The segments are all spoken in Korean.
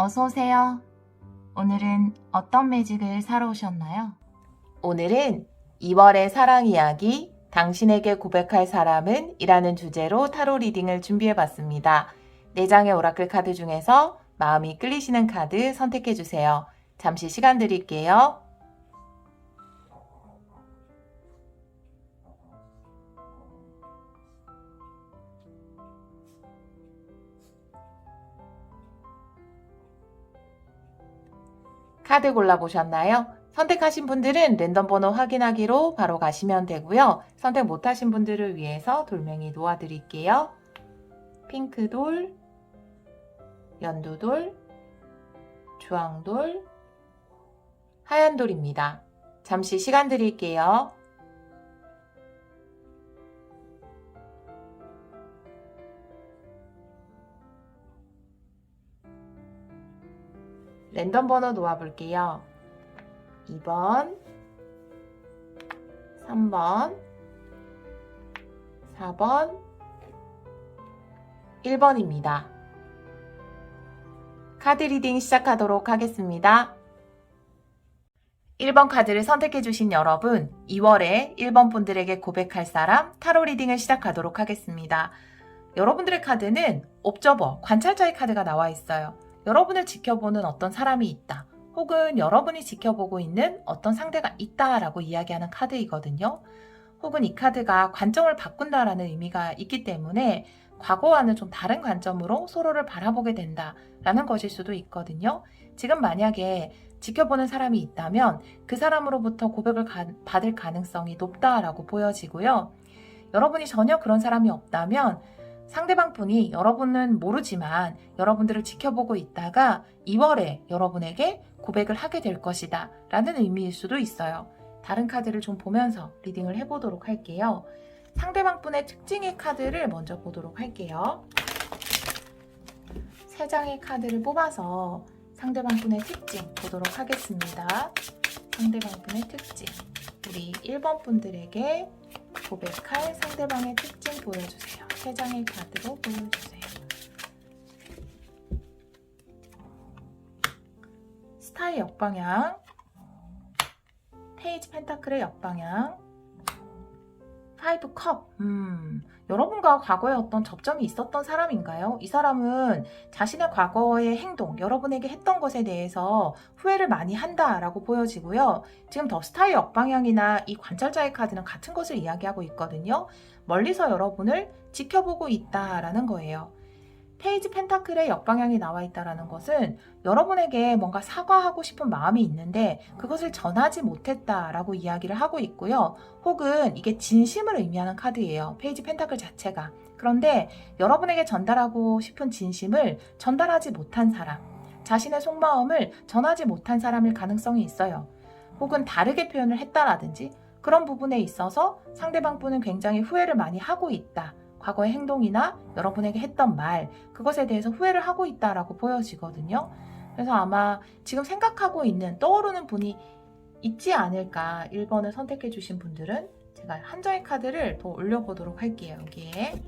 어서 오세요. 오늘은 어떤 매직을 사러 오셨나요? 오늘은 2월의 사랑 이야기, 당신에게 고백할 사람은? 이라는 주제로 타로 리딩을 준비해봤습니다. 4장의 오라클 카드 중에서 마음이 끌리시는 카드 선택해주세요. 잠시 시간 드릴게요. 카드 골라보셨나요? 선택하신 분들은 랜덤 번호 확인하기로 바로 가시면 되고요. 선택 못하신 분들을 위해서 돌멩이 놓아드릴게요. 핑크돌, 연두돌, 주황돌, 하얀돌입니다. 잠시 시간 드릴게요. 랜덤 번호 놓아볼게요. 2번, 3번, 4번, 1번입니다. 카드 리딩 시작하도록 하겠습니다. 1번 카드를 선택해주신 여러분, 2월에 1번 분들에게 고백할 사람 타로 리딩을 시작하도록 하겠습니다. 여러분들의 카드는 옵저버, 관찰자의 카드가 나와 있어요. 여러분을 지켜보는 어떤 사람이 있다. 혹은 여러분이 지켜보고 있는 어떤 상대가 있다라고 이야기하는 카드이거든요. 혹은 이 카드가 관점을 바꾼다라는 의미가 있기 때문에 과거와는 좀 다른 관점으로 서로를 바라보게 된다라는 것일 수도 있거든요. 지금 만약에 지켜보는 사람이 있다면 그 사람으로부터 고백을 받을 가능성이 높다라고 보여지고요. 여러분이 전혀 그런 사람이 없다면 상대방 분이 여러분은 모르지만 여러분들을 지켜보고 있다가 2월에 여러분에게 고백을 하게 될 것이다 라는 의미일 수도 있어요. 다른 카드를 좀 보면서 리딩을 해보도록 할게요. 상대방 분의 특징의 카드를 먼저 보도록 할게요. 3장의 카드를 뽑아서 상대방 분의 특징 보도록 하겠습니다. 상대방 분의 특징, 우리 1번 분들에게 고백할 상대방의 특징 보여주세요. 3장의 카드로 보여주세요. 스타의 역방향, 페이지 펜타클의 역방향, 5 컵. 여러분과 과거에 어떤 접점이 있었던 사람인가요? 이 사람은 자신의 과거의 행동, 여러분에게 했던 것에 대해서 후회를 많이 한다라고 보여지고요. 지금 더 스타의 역방향이나 이 관찰자의 카드는 같은 것을 이야기하고 있거든요. 멀리서 여러분을 지켜보고 있다라는 거예요. 페이지 펜타클의 역방향이 나와 있다는 것은 여러분에게 뭔가 사과하고 싶은 마음이 있는데 그것을 전하지 못했다라고 이야기를 하고 있고요. 혹은 이게 진심을 의미하는 카드예요. 페이지 펜타클 자체가. 그런데 여러분에게 전달하고 싶은 진심을 전달하지 못한 사람, 자신의 속마음을 전하지 못한 사람일 가능성이 있어요. 혹은 다르게 표현을 했다라든지 그런 부분에 있어서 상대방 분은 굉장히 후회를 많이 하고 있다. 과거의 행동이나 여러분에게 했던 말, 그것에 대해서 후회를 하고 있다라고 보여지거든요. 그래서 아마 지금 생각하고 있는, 떠오르는 분이 있지 않을까. 1번을 선택해 주신 분들은 제가 한 장의 카드를 더 올려보도록 할게요. 여기에.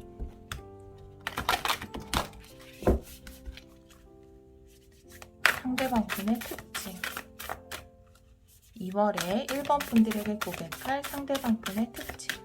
상대방 분의 특징. 2월에 1번 분들에게 고백할 상대방 분의 특징.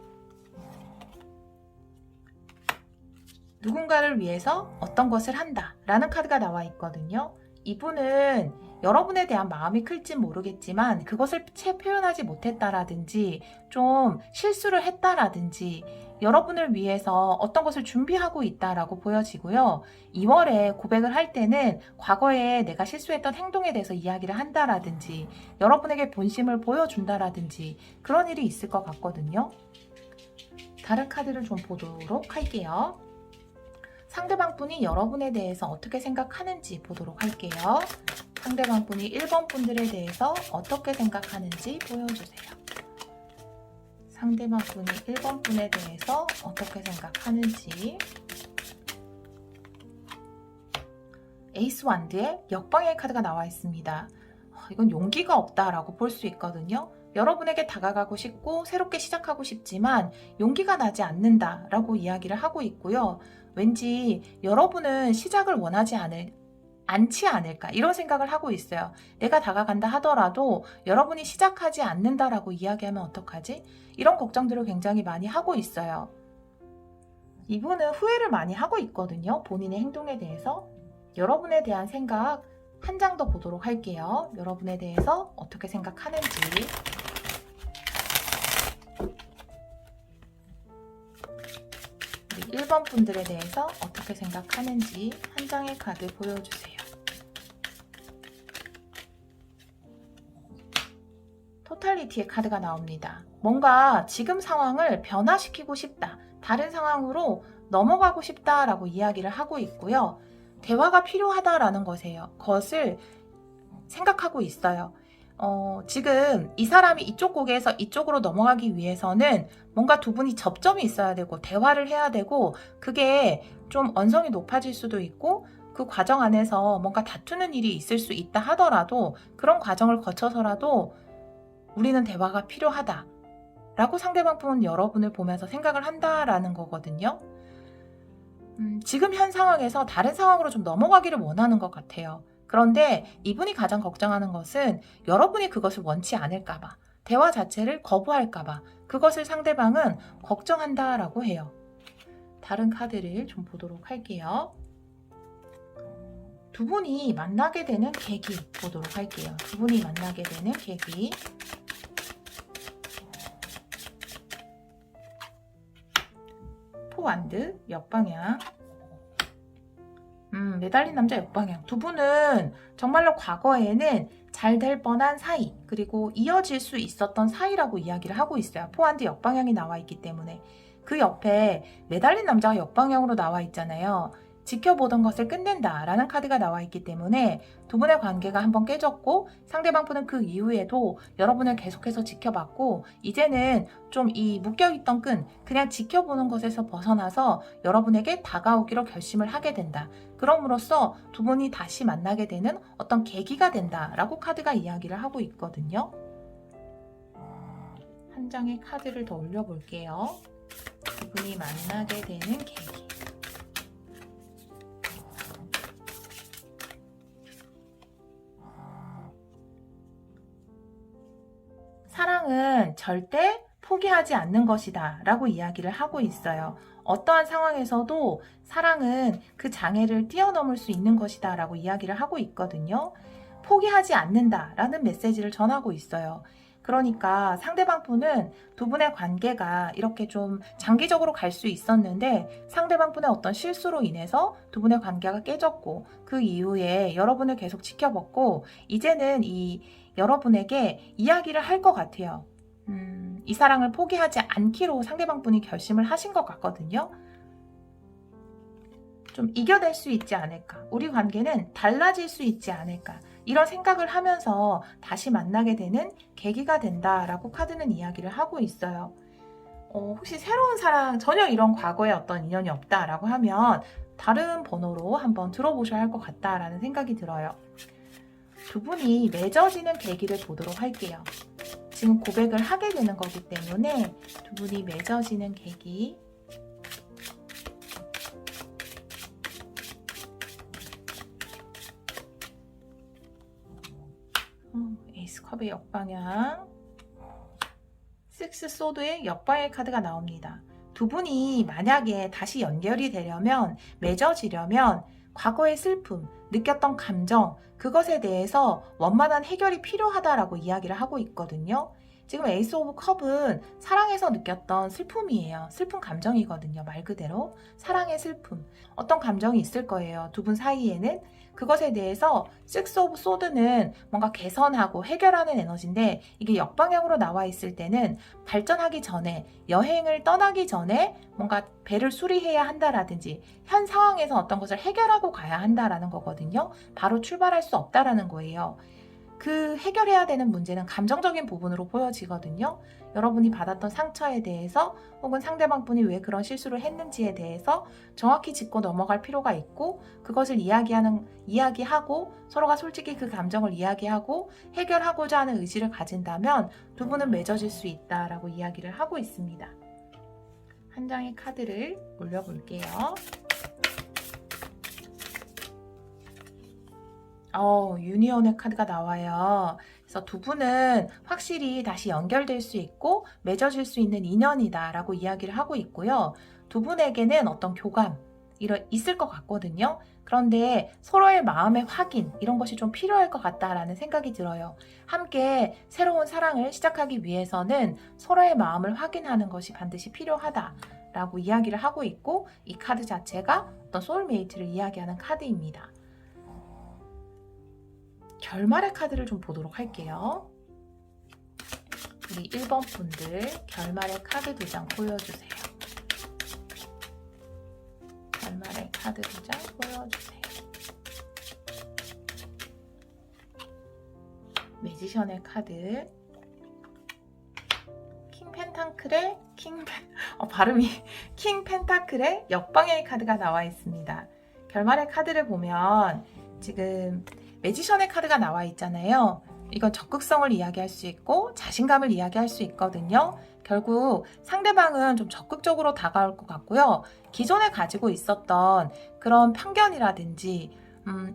누군가를 위해서 어떤 것을 한다 라는 카드가 나와 있거든요. 이분은 여러분에 대한 마음이 클지 모르겠지만 그것을 채 표현하지 못했다라든지 좀 실수를 했다라든지 여러분을 위해서 어떤 것을 준비하고 있다라고 보여지고요. 2월에 고백을 할 때는 과거에 내가 실수했던 행동에 대해서 이야기를 한다라든지 여러분에게 본심을 보여준다라든지 그런 일이 있을 것 같거든요. 다른 카드를 좀 보도록 할게요. 상대방 분이 여러분에 대해서 어떻게 생각하는지 보도록 할게요. 상대방 분이 1번 분들에 대해서 어떻게 생각하는지 보여주세요. 상대방 분이 1번 분에 대해서 어떻게 생각하는지. 에이스 완드의 역방향의 카드가 나와 있습니다. 이건 용기가 없다라고 볼 수 있거든요. 여러분에게 다가가고 싶고 새롭게 시작하고 싶지만 용기가 나지 않는다라고 이야기를 하고 있고요. 왠지 여러분은 시작을 원하지 않을 않지 않을까 이런 생각을 하고 있어요. 내가 다가간다 하더라도 여러분이 시작하지 않는다라고 이야기하면 어떡하지? 이런 걱정들을 굉장히 많이 하고 있어요. 이분은 후회를 많이 하고 있거든요. 본인의 행동에 대해서. 여러분에 대한 생각 한 장 더 보도록 할게요. 여러분에 대해서 어떻게 생각하는지. 우리 1번 분들에 대해서 어떻게 생각하는지 한 장의 카드 보여주세요. 토탈리티의 카드가 나옵니다. 뭔가 지금 상황을 변화시키고 싶다. 다른 상황으로 넘어가고 싶다라고 이야기를 하고 있고요. 대화가 필요하다라는 것을 생각하고 있어요. 지금 이 사람이 이쪽 곡에서 이쪽으로 넘어가기 위해서는 뭔가 두 분이 접점이 있어야 되고 대화를 해야 되고 그게 좀 언성이 높아질 수도 있고 그 과정 안에서 뭔가 다투는 일이 있을 수 있다 하더라도 그런 과정을 거쳐서라도 우리는 대화가 필요하다 라고 상대방 분은 여러분을 보면서 생각을 한다라는 거거든요. 지금 현 상황에서 다른 상황으로 좀 넘어가기를 원하는 것 같아요. 그런데 이분이 가장 걱정하는 것은 여러분이 그것을 원치 않을까봐, 대화 자체를 거부할까봐 그것을 상대방은 걱정한다라고 해요. 다른 카드를 좀 보도록 할게요. 두 분이 만나게 되는 계기 보도록 할게요. 두 분이 만나게 되는 계기. 포완드 역방향. 매달린 남자 역방향. 두 분은 정말로 과거에는 잘 될 뻔한 사이 그리고 이어질 수 있었던 사이라고 이야기를 하고 있어요. 포완드 역방향이 나와 있기 때문에. 그 옆에 매달린 남자가 역방향으로 나와 있잖아요. 지켜보던 것을 끝낸다 라는 카드가 나와 있기 때문에 두 분의 관계가 한번 깨졌고 상대방 분은 그 이후에도 여러분을 계속해서 지켜봤고 이제는 좀 이 묶여있던 끈 그냥 지켜보는 것에서 벗어나서 여러분에게 다가오기로 결심을 하게 된다. 그럼으로써 두 분이 다시 만나게 되는 어떤 계기가 된다 라고 카드가 이야기를 하고 있거든요. 한 장의 카드를 더 올려볼게요. 두 분이 만나게 되는 계기. 사랑은 절대 포기하지 않는 것이다 라고 이야기를 하고 있어요. 어떠한 상황에서도 사랑은 그 장애를 뛰어넘을 수 있는 것이다 라고 이야기를 하고 있거든요. 포기하지 않는다 라는 메시지를 전하고 있어요. 그러니까 상대방 분은 두 분의 관계가 이렇게 좀 장기적으로 갈 수 있었는데 상대방 분의 어떤 실수로 인해서 두 분의 관계가 깨졌고 그 이후에 여러분을 계속 지켜봤고 이제는 여러분에게 이야기를 할 것 같아요. 이 사랑을 포기하지 않기로 상대방 분이 결심을 하신 것 같거든요. 좀 이겨낼 수 있지 않을까. 우리 관계는 달라질 수 있지 않을까. 이런 생각을 하면서 다시 만나게 되는 계기가 된다라고 카드는 이야기를 하고 있어요. 혹시 새로운 사랑, 전혀 이런 과거에 어떤 인연이 없다라고 하면 다른 번호로 한번 들어보셔야 할 것 같다라는 생각이 들어요. 두 분이 맺어지는 계기를 보도록 할게요. 지금 고백을 하게 되는 거기 때문에 두 분이 맺어지는 계기. 에이스 컵의 역방향. 식스 소드의 역방향 카드가 나옵니다. 두 분이 만약에 다시 연결이 되려면, 맺어지려면 과거의 슬픔, 느꼈던 감정, 그것에 대해서 원만한 해결이 필요하다라고 이야기를 하고 있거든요. 지금 에이스 오브 컵은 사랑에서 느꼈던 슬픔이에요. 슬픈 감정이거든요. 말 그대로 사랑의 슬픔. 어떤 감정이 있을 거예요. 두 분 사이에는. 그것에 대해서 식스 오브 소드는 뭔가 개선하고 해결하는 에너지인데 이게 역방향으로 나와 있을 때는 발전하기 전에, 여행을 떠나기 전에 뭔가 배를 수리해야 한다라든지 현 상황에서 어떤 것을 해결하고 가야 한다라는 거거든요. 바로 출발할 수 없다라는 거예요. 그 해결해야 되는 문제는 감정적인 부분으로 보여지거든요. 여러분이 받았던 상처에 대해서 혹은 상대방 분이 왜 그런 실수를 했는지에 대해서 정확히 짚고 넘어갈 필요가 있고 그것을 이야기하고 서로가 솔직히 그 감정을 이야기하고 해결하고자 하는 의지를 가진다면 두 분은 맺어질 수 있다라고 이야기를 하고 있습니다. 한 장의 카드를 올려볼게요. 유니온의 카드가 나와요. 그래서 두 분은 확실히 다시 연결될 수 있고 맺어질 수 있는 인연이다라고 이야기를 하고 있고요. 두 분에게는 어떤 교감 있을 것 같거든요. 그런데 서로의 마음의 확인 이런 것이 좀 필요할 것 같다라는 생각이 들어요. 함께 새로운 사랑을 시작하기 위해서는 서로의 마음을 확인하는 것이 반드시 필요하다라고 이야기를 하고 있고, 이 카드 자체가 어떤 소울메이트를 이야기하는 카드입니다. 결말의 카드를 좀 보도록 할게요. 우리 1번 분들 결말의 카드 2장 보여주세요. 결말의 카드 2장 보여주세요. 매지션의 카드, 킹 펜타클의 발음이 킹 펜타클의 역방향의 카드가 나와 있습니다. 결말의 카드를 보면 지금 매지션의 카드가 나와 있잖아요. 이건 적극성을 이야기할 수 있고 자신감을 이야기할 수 있거든요. 결국 상대방은 좀 적극적으로 다가올 것 같고요. 기존에 가지고 있었던 그런 편견이라든지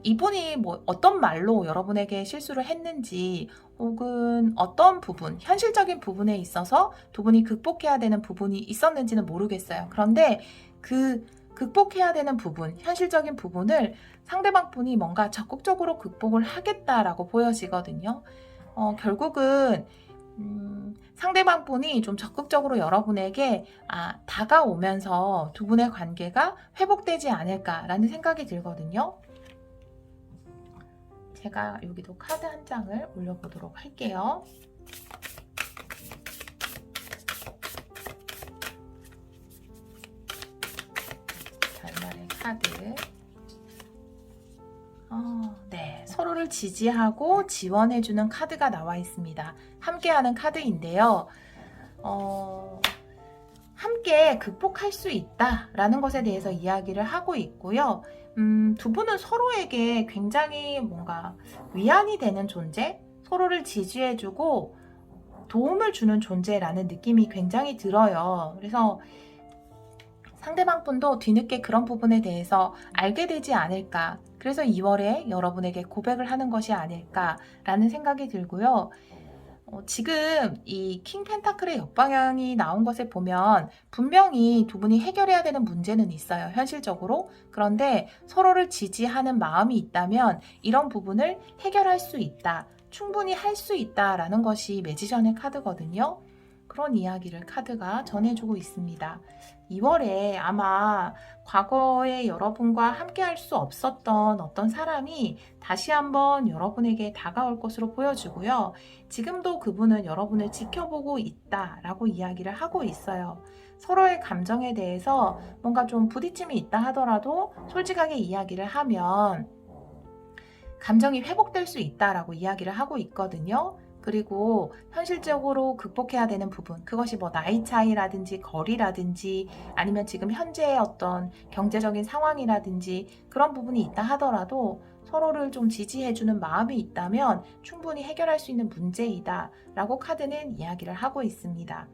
이분이 뭐 어떤 말로 여러분에게 실수를 했는지, 혹은 어떤 부분, 현실적인 부분에 있어서 두 분이 극복해야 되는 부분이 있었는지는 모르겠어요. 그런데 그 극복해야 되는 부분, 현실적인 부분을 상대방 분이 뭔가 적극적으로 극복을 하겠다라고 보여지거든요. 결국은 상대방 분이 좀 적극적으로 여러분에게 다가오면서 두 분의 관계가 회복되지 않을까라는 생각이 들거든요. 제가 여기도 카드 한 장을 올려보도록 할게요. 결말의 카드. 네, 서로를 지지하고 지원해주는 카드가 나와 있습니다. 함께하는 카드인데요. 함께 극복할 수 있다라는 것에 대해서 이야기를 하고 있고요. 두 분은 서로에게 굉장히 뭔가 위안이 되는 존재, 서로를 지지해주고 도움을 주는 존재라는 느낌이 굉장히 들어요. 그래서 상대방 분도 뒤늦게 그런 부분에 대해서 알게 되지 않을까, 그래서 2월에 여러분에게 고백을 하는 것이 아닐까라는 생각이 들고요. 지금 이 킹 펜타클의 역방향이 나온 것을 보면 분명히 두 분이 해결해야 되는 문제는 있어요, 현실적으로. 그런데 서로를 지지하는 마음이 있다면 이런 부분을 해결할 수 있다, 충분히 할 수 있다라는 것이 매지션의 카드거든요. 그런 이야기를 카드가 전해주고 있습니다. 2월에 아마 과거에 여러분과 함께 할 수 없었던 어떤 사람이 다시 한번 여러분에게 다가올 것으로 보여지고요. 지금도 그분은 여러분을 지켜보고 있다라고 이야기를 하고 있어요. 서로의 감정에 대해서 뭔가 좀 부딪힘이 있다 하더라도 솔직하게 이야기를 하면 감정이 회복될 수 있다라고 이야기를 하고 있거든요. 그리고 현실적으로 극복해야 되는 부분, 그것이 뭐 나이 차이라든지 거리라든지 아니면 지금 현재의 어떤 경제적인 상황이라든지 그런 부분이 있다 하더라도 서로를 좀 지지해주는 마음이 있다면 충분히 해결할 수 있는 문제이다 라고 카드는 이야기를 하고 있습니다.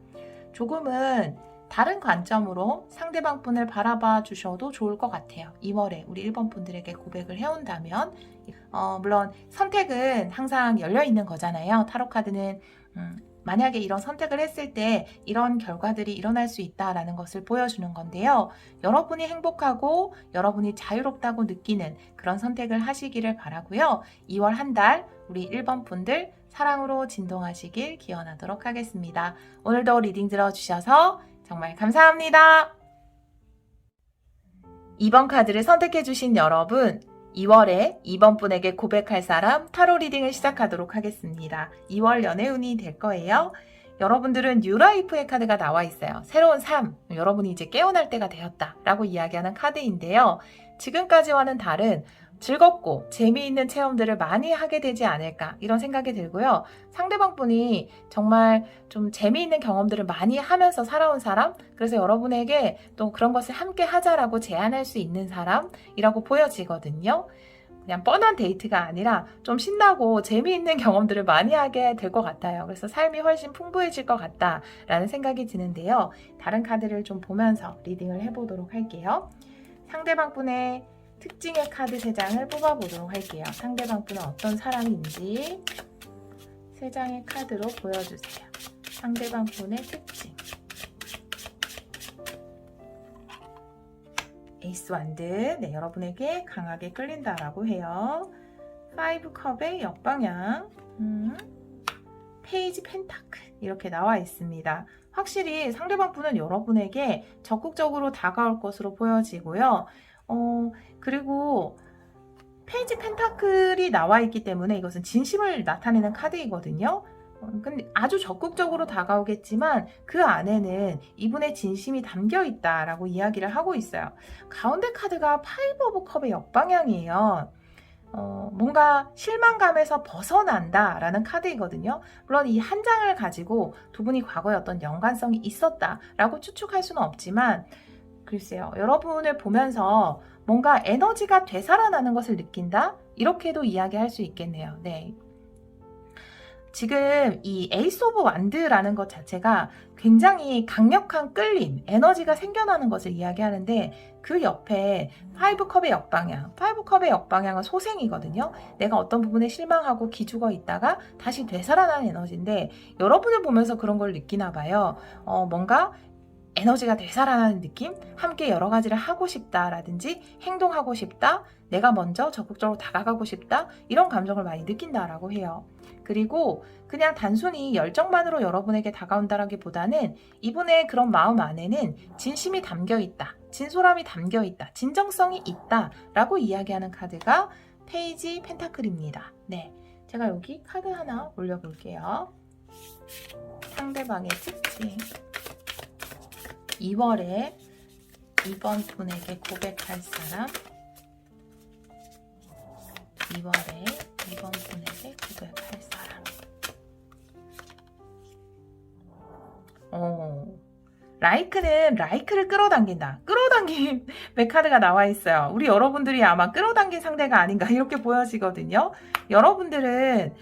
조금은 다른 관점으로 상대방 분을 바라봐 주셔도 좋을 것 같아요. 2월에 우리 1번 분들에게 고백을 해온다면 물론 선택은 항상 열려있는 거잖아요. 타로 카드는 만약에 이런 선택을 했을 때 이런 결과들이 일어날 수 있다라는 것을 보여주는 건데요. 여러분이 행복하고 여러분이 자유롭다고 느끼는 그런 선택을 하시기를 바라고요. 2월 한 달 우리 1번 분들 사랑으로 진동하시길 기원하도록 하겠습니다. 오늘도 리딩 들어주셔서 정말 감사합니다. 2번 카드를 선택해주신 여러분, 2월에 2번 분에게 고백할 사람 타로 리딩을 시작하도록 하겠습니다. 2월 연애운이 될 거예요. 여러분들은 뉴라이프의 카드가 나와 있어요. 새로운 삶, 여러분이 이제 깨어날 때가 되었다 라고 이야기하는 카드인데요. 지금까지와는 다른 즐겁고 재미있는 체험들을 많이 하게 되지 않을까 이런 생각이 들고요. 상대방 분이 정말 좀 재미있는 경험들을 많이 하면서 살아온 사람, 그래서 여러분에게 또 그런 것을 함께 하자라고 제안할 수 있는 사람이라고 보여지거든요. 그냥 뻔한 데이트가 아니라 좀 신나고 재미있는 경험들을 많이 하게 될 것 같아요. 그래서 삶이 훨씬 풍부해질 것 같다라는 생각이 드는데요. 다른 카드를 좀 보면서 리딩을 해보도록 할게요. 상대방 분의 특징의 카드 3장을 뽑아보도록 할게요. 상대방 분은 어떤 사람인지 3장의 카드로 보여주세요. 상대방 분의 특징. 에이스 완드, 네, 여러분에게 강하게 끌린다라고 해요. 5 컵의 역방향, 페이지 펜타클 이렇게 나와 있습니다. 확실히 상대방 분은 여러분에게 적극적으로 다가올 것으로 보여지고요. 그리고 페이지 펜타클이 나와 있기 때문에 이것은 진심을 나타내는 카드이거든요. 근데 아주 적극적으로 다가오겠지만 그 안에는 이분의 진심이 담겨 있다라고 이야기를 하고 있어요. 가운데 카드가 5 오브 컵의 역방향이에요. 뭔가 실망감에서 벗어난다라는 카드이거든요. 물론 이 한 장을 가지고 두 분이 과거에 어떤 연관성이 있었다라고 추측할 수는 없지만 글쎄요. 여러분을 보면서 뭔가 에너지가 되살아나는 것을 느낀다? 이렇게도 이야기할 수 있겠네요. 네. 지금 이 에이스 오브 완드라는 것 자체가 굉장히 강력한 끌림, 에너지가 생겨나는 것을 이야기하는데 그 옆에 5 컵의 역방향, 5 컵의 역방향은 소생이거든요. 내가 어떤 부분에 실망하고 기죽어 있다가 다시 되살아나는 에너지인데 여러분을 보면서 그런 걸 느끼나 봐요. 뭔가 에너지가 되살아나는 느낌? 함께 여러 가지를 하고 싶다라든지 행동하고 싶다, 내가 먼저 적극적으로 다가가고 싶다, 이런 감정을 많이 느낀다라고 해요. 그리고 그냥 단순히 열정만으로 여러분에게 다가온다라기보다는 이분의 그런 마음 안에는 진심이 담겨 있다, 진솔함이 담겨 있다, 진정성이 있다 라고 이야기하는 카드가 페이지 펜타클입니다. 네, 제가 여기 카드 하나 올려볼게요. 상대방의 특징. 2월에 이번 분에게 고백할 사람, 2월에 이번 분에게 고백할 사람. 라이크는 라이크를 끌어당긴다. 끌어당김 카드가 나와 있어요. 우리 여러분들이 아마 끌어당긴 상대가 아닌가 이렇게 보여지거든요. 여러분들은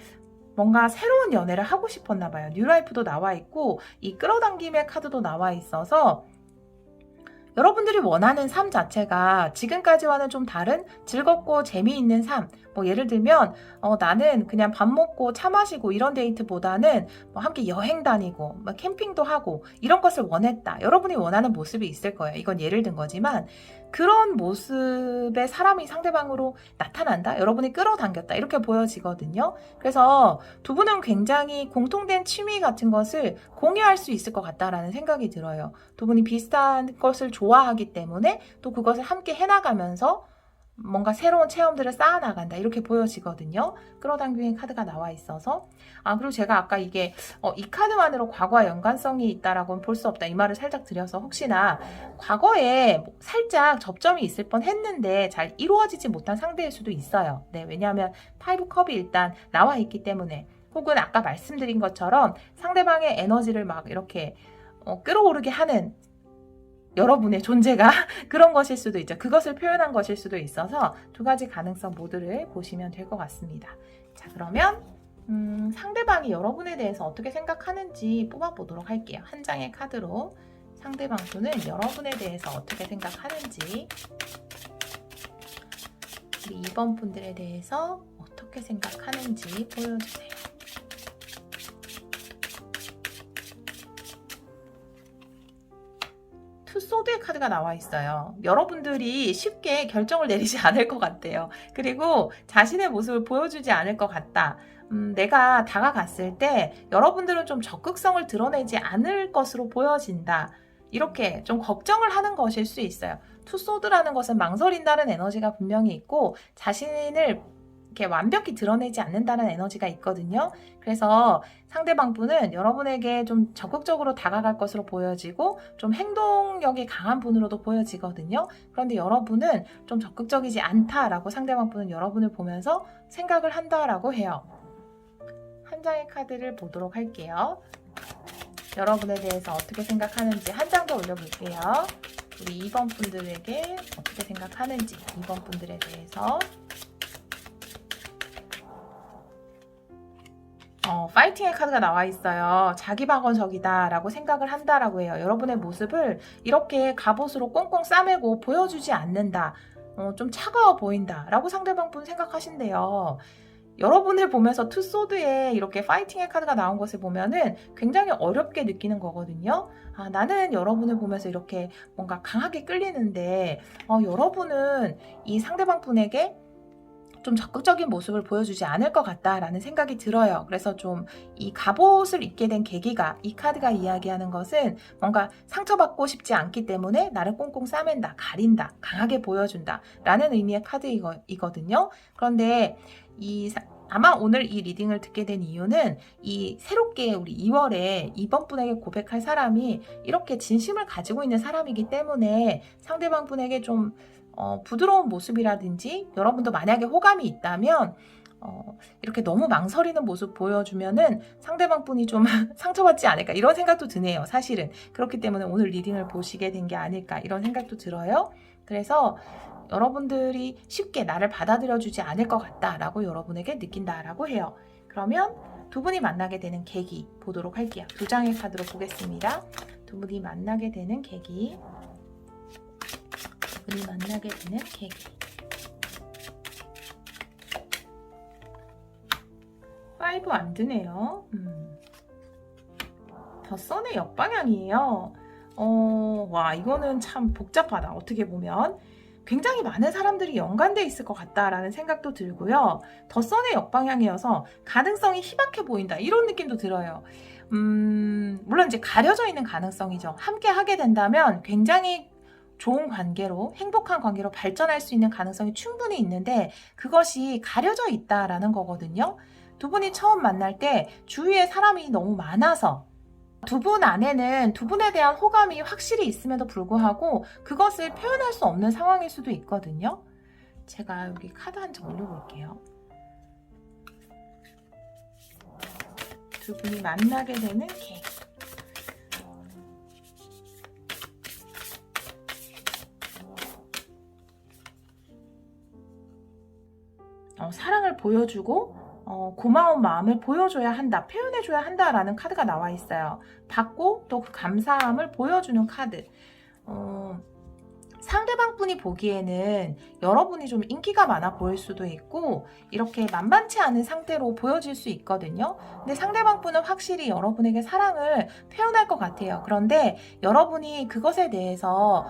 뭔가 새로운 연애를 하고 싶었나 봐요. 뉴라이프도 나와 있고 이 끌어당김의 카드도 나와 있어서 여러분들이 원하는 삶 자체가 지금까지와는 좀 다른 즐겁고 재미있는 삶. 뭐 예를 들면 나는 그냥 밥 먹고 차 마시고 이런 데이트보다는 뭐 함께 여행 다니고 뭐 캠핑도 하고 이런 것을 원했다. 여러분이 원하는 모습이 있을 거예요. 이건 예를 든 거지만 그런 모습의 사람이 상대방으로 나타난다. 여러분이 끌어당겼다. 이렇게 보여지거든요. 그래서 두 분은 굉장히 공통된 취미 같은 것을 공유할 수 있을 것 같다라는 생각이 들어요. 두 분이 비슷한 것을 좋아하기 때문에 또 그것을 함께 해나가면서 뭔가 새로운 체험들을 쌓아나간다 이렇게 보여지거든요. 끌어당기는 카드가 나와 있어서 그리고 제가 아까 이게 이 카드만으로 과거와 연관성이 있다라고는 볼 수 없다 이 말을 살짝 드려서 혹시나 과거에 살짝 접점이 있을 뻔 했는데 잘 이루어지지 못한 상대일 수도 있어요. 네, 왜냐하면 5 컵이 일단 나와 있기 때문에 혹은 아까 말씀드린 것처럼 상대방의 에너지를 막 이렇게 끌어오르게 하는 여러분의 존재가 그런 것일 수도 있죠. 그것을 표현한 것일 수도 있어서 두 가지 가능성 모두를 보시면 될 것 같습니다. 자, 그러면 상대방이 여러분에 대해서 어떻게 생각하는지 뽑아보도록 할게요. 한 장의 카드로 상대방 분은 여러분에 대해서 어떻게 생각하는지, 우리 2번 분들에 대해서 어떻게 생각하는지 보여주세요. 소드의 카드가 나와 있어요. 여러분들이 쉽게 결정을 내리지 않을 것 같아요. 그리고 자신의 모습을 보여주지 않을 것 같다. 내가 다가갔을 때 여러분들은 좀 적극성을 드러내지 않을 것으로 보여진다. 이렇게 좀 걱정을 하는 것일 수 있어요. 투소드라는 것은 망설인다는 에너지가 분명히 있고 자신을 이렇게 완벽히 드러내지 않는다는 에너지가 있거든요. 그래서 상대방 분은 여러분에게 좀 적극적으로 다가갈 것으로 보여지고 좀 행동력이 강한 분으로도 보여지거든요. 그런데 여러분은 좀 적극적이지 않다라고 상대방 분은 여러분을 보면서 생각을 한다라고 해요. 한 장의 카드를 보도록 할게요. 여러분에 대해서 어떻게 생각하는지 한 장 더 올려볼게요. 우리 2번 분들에게 어떻게 생각하는지, 2번 분들에 대해서 파이팅의 카드가 나와 있어요. 자기 방어적이다 라고 생각을 한다라고 해요. 여러분의 모습을 이렇게 갑옷으로 꽁꽁 싸매고 보여주지 않는다. 좀 차가워 보인다라고 상대방분 생각하신대요. 여러분을 보면서 투소드에 이렇게 파이팅의 카드가 나온 것을 보면은 굉장히 어렵게 느끼는 거거든요. 나는 여러분을 보면서 이렇게 뭔가 강하게 끌리는데 여러분은 이 상대방분에게 좀 적극적인 모습을 보여주지 않을 것 같다라는 생각이 들어요. 그래서 좀 이 갑옷을 입게 된 계기가, 이 카드가 이야기하는 것은 뭔가 상처받고 싶지 않기 때문에 나를 꽁꽁 싸맨다, 가린다, 강하게 보여준다 라는 의미의 카드이거든요. 그런데 아마 오늘 이 리딩을 듣게 된 이유는 이 새롭게 우리 2월에 이번 분에게 고백할 사람이 이렇게 진심을 가지고 있는 사람이기 때문에 상대방 분에게 좀 부드러운 모습이라든지 여러분도 만약에 호감이 있다면 이렇게 너무 망설이는 모습 보여주면은 상대방 분이 좀 상처받지 않을까 이런 생각도 드네요. 사실은 그렇기 때문에 오늘 리딩을 보시게 된 게 아닐까 이런 생각도 들어요. 그래서 여러분들이 쉽게 나를 받아들여주지 않을 것 같다라고 여러분에게 느낀다라고 해요. 그러면 두 분이 만나게 되는 계기 보도록 할게요. 두 장의 카드로 보겠습니다. 두 분이 만나게 되는 계기. 두 분이 만나게 되는 계기. 5 안 드네요. 더 선의 역방향이에요. 와, 이거는 참 복잡하다. 어떻게 보면 굉장히 많은 사람들이 연관돼 있을 것 같다라는 생각도 들고요. 더 선의 역방향이어서 가능성이 희박해 보인다. 이런 느낌도 들어요. 물론 이제 가려져 있는 가능성이죠. 함께 하게 된다면 굉장히 좋은 관계로, 행복한 관계로 발전할 수 있는 가능성이 충분히 있는데 그것이 가려져 있다라는 거거든요. 두 분이 처음 만날 때 주위에 사람이 너무 많아서 두 분 안에는 두 분에 대한 호감이 확실히 있음에도 불구하고 그것을 표현할 수 없는 상황일 수도 있거든요. 제가 여기 카드 한 장 올려볼게요. 두 분이 만나게 되는 계기. 사랑을 보여주고 고마운 마음을 보여줘야 한다, 표현해줘야 한다라는 카드가 나와 있어요. 받고 또 그 감사함을 보여주는 카드. 상대방 분이 보기에는 여러분이 좀 인기가 많아 보일 수도 있고 이렇게 만만치 않은 상태로 보여질 수 있거든요. 근데 상대방 분은 확실히 여러분에게 사랑을 표현할 것 같아요. 그런데 여러분이 그것에 대해서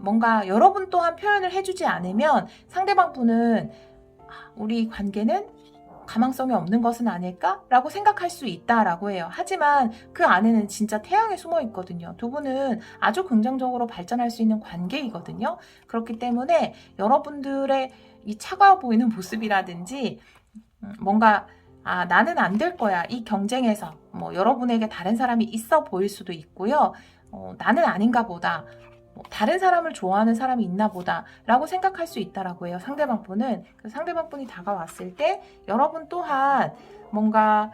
뭔가 여러분 또한 표현을 해주지 않으면 상대방 분은 우리 관계는 가망성이 없는 것은 아닐까라고 생각할 수 있다라고 해요. 하지만 그 안에는 진짜 태양이 숨어 있거든요. 두 분은 아주 긍정적으로 발전할 수 있는 관계이거든요. 그렇기 때문에 여러분들의 이 차가워 보이는 모습이라든지 뭔가 나는 안 될 거야 이 경쟁에서 여러분에게 다른 사람이 있어 보일 수도 있고요. 나는 아닌가 보다. 다른 사람을 좋아하는 사람이 있나 보다 라고 생각할 수 있다라고 해요. 상대방 분은. 그래서 상대방 분이 다가왔을 때 여러분 또한 뭔가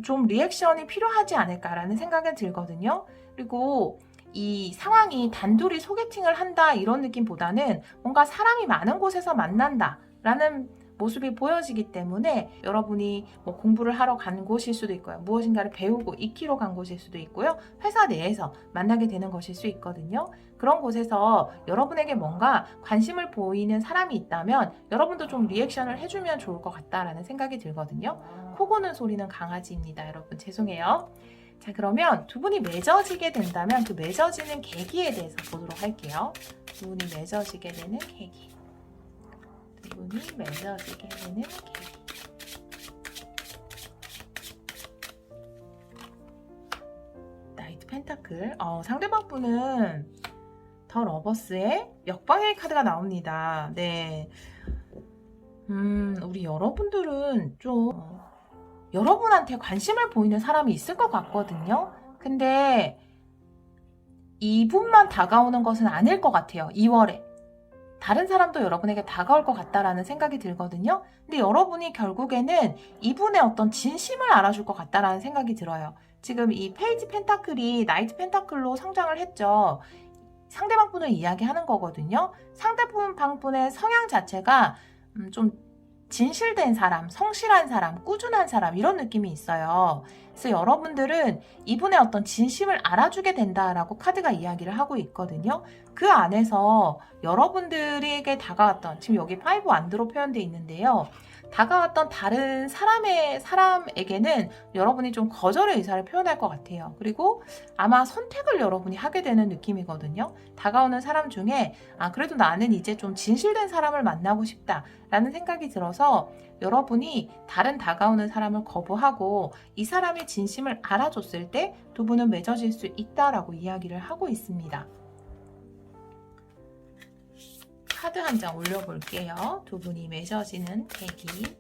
좀 리액션이 필요하지 않을까라는 생각이 들거든요. 그리고 이 상황이 단둘이 소개팅을 한다 이런 느낌보다는 뭔가 사람이 많은 곳에서 만난다 라는 모습이 보여지기 때문에 여러분이 공부를 하러 간 곳일 수도 있고요. 무엇인가를 배우고 익히러 간 곳일 수도 있고요. 회사 내에서 만나게 되는 것일 수 있거든요. 그런 곳에서 여러분에게 뭔가 관심을 보이는 사람이 있다면 여러분도 좀 리액션을 해주면 좋을 것 같다라는 생각이 들거든요. 코 고는 소리는 강아지입니다. 여러분 죄송해요. 자, 그러면 두 분이 맺어지게 된다면 그 맺어지는 계기에 대해서 보도록 할게요. 두 분이 맺어지게 되는 계기. 두 분이 맺어지게 되는 계기. 나이트 펜타클. 상대방 분은 더 러버스의 역방향의 카드가 나옵니다. 네. 우리 여러분들은 좀 여러분한테 관심을 보이는 사람이 있을 것 같거든요. 근데 이분만 다가오는 것은 아닐 것 같아요. 2월에. 다른 사람도 여러분에게 다가올 것 같다라는 생각이 들거든요. 근데 여러분이 결국에는 이분의 어떤 진심을 알아줄 것 같다라는 생각이 들어요. 지금 이 페이지 펜타클이 나이트 펜타클로 성장을 했죠. 상대방 분을 이야기하는 거거든요. 상대방 분의 성향 자체가 좀 진실된 사람, 성실한 사람, 꾸준한 사람 이런 느낌이 있어요. 그래서 여러분들은 이분의 어떤 진심을 알아주게 된다라고 카드가 이야기를 하고 있거든요. 그 안에서 여러분들에게 다가왔던, 지금 여기 5 안드로 표현되어 있는데요. 다가왔던 다른 사람에게는 여러분이 좀 거절의 의사를 표현할 것 같아요. 그리고 아마 선택을 여러분이 하게 되는 느낌이거든요. 다가오는 사람 중에 그래도 나는 이제 좀 진실된 사람을 만나고 싶다라는 생각이 들어서 여러분이 다른 다가오는 사람을 거부하고 이 사람의 진심을 알아줬을 때 두 분은 맺어질 수 있다라고 이야기를 하고 있습니다. 카드 한 장 올려볼게요. 두 분이 맺어지는 계기.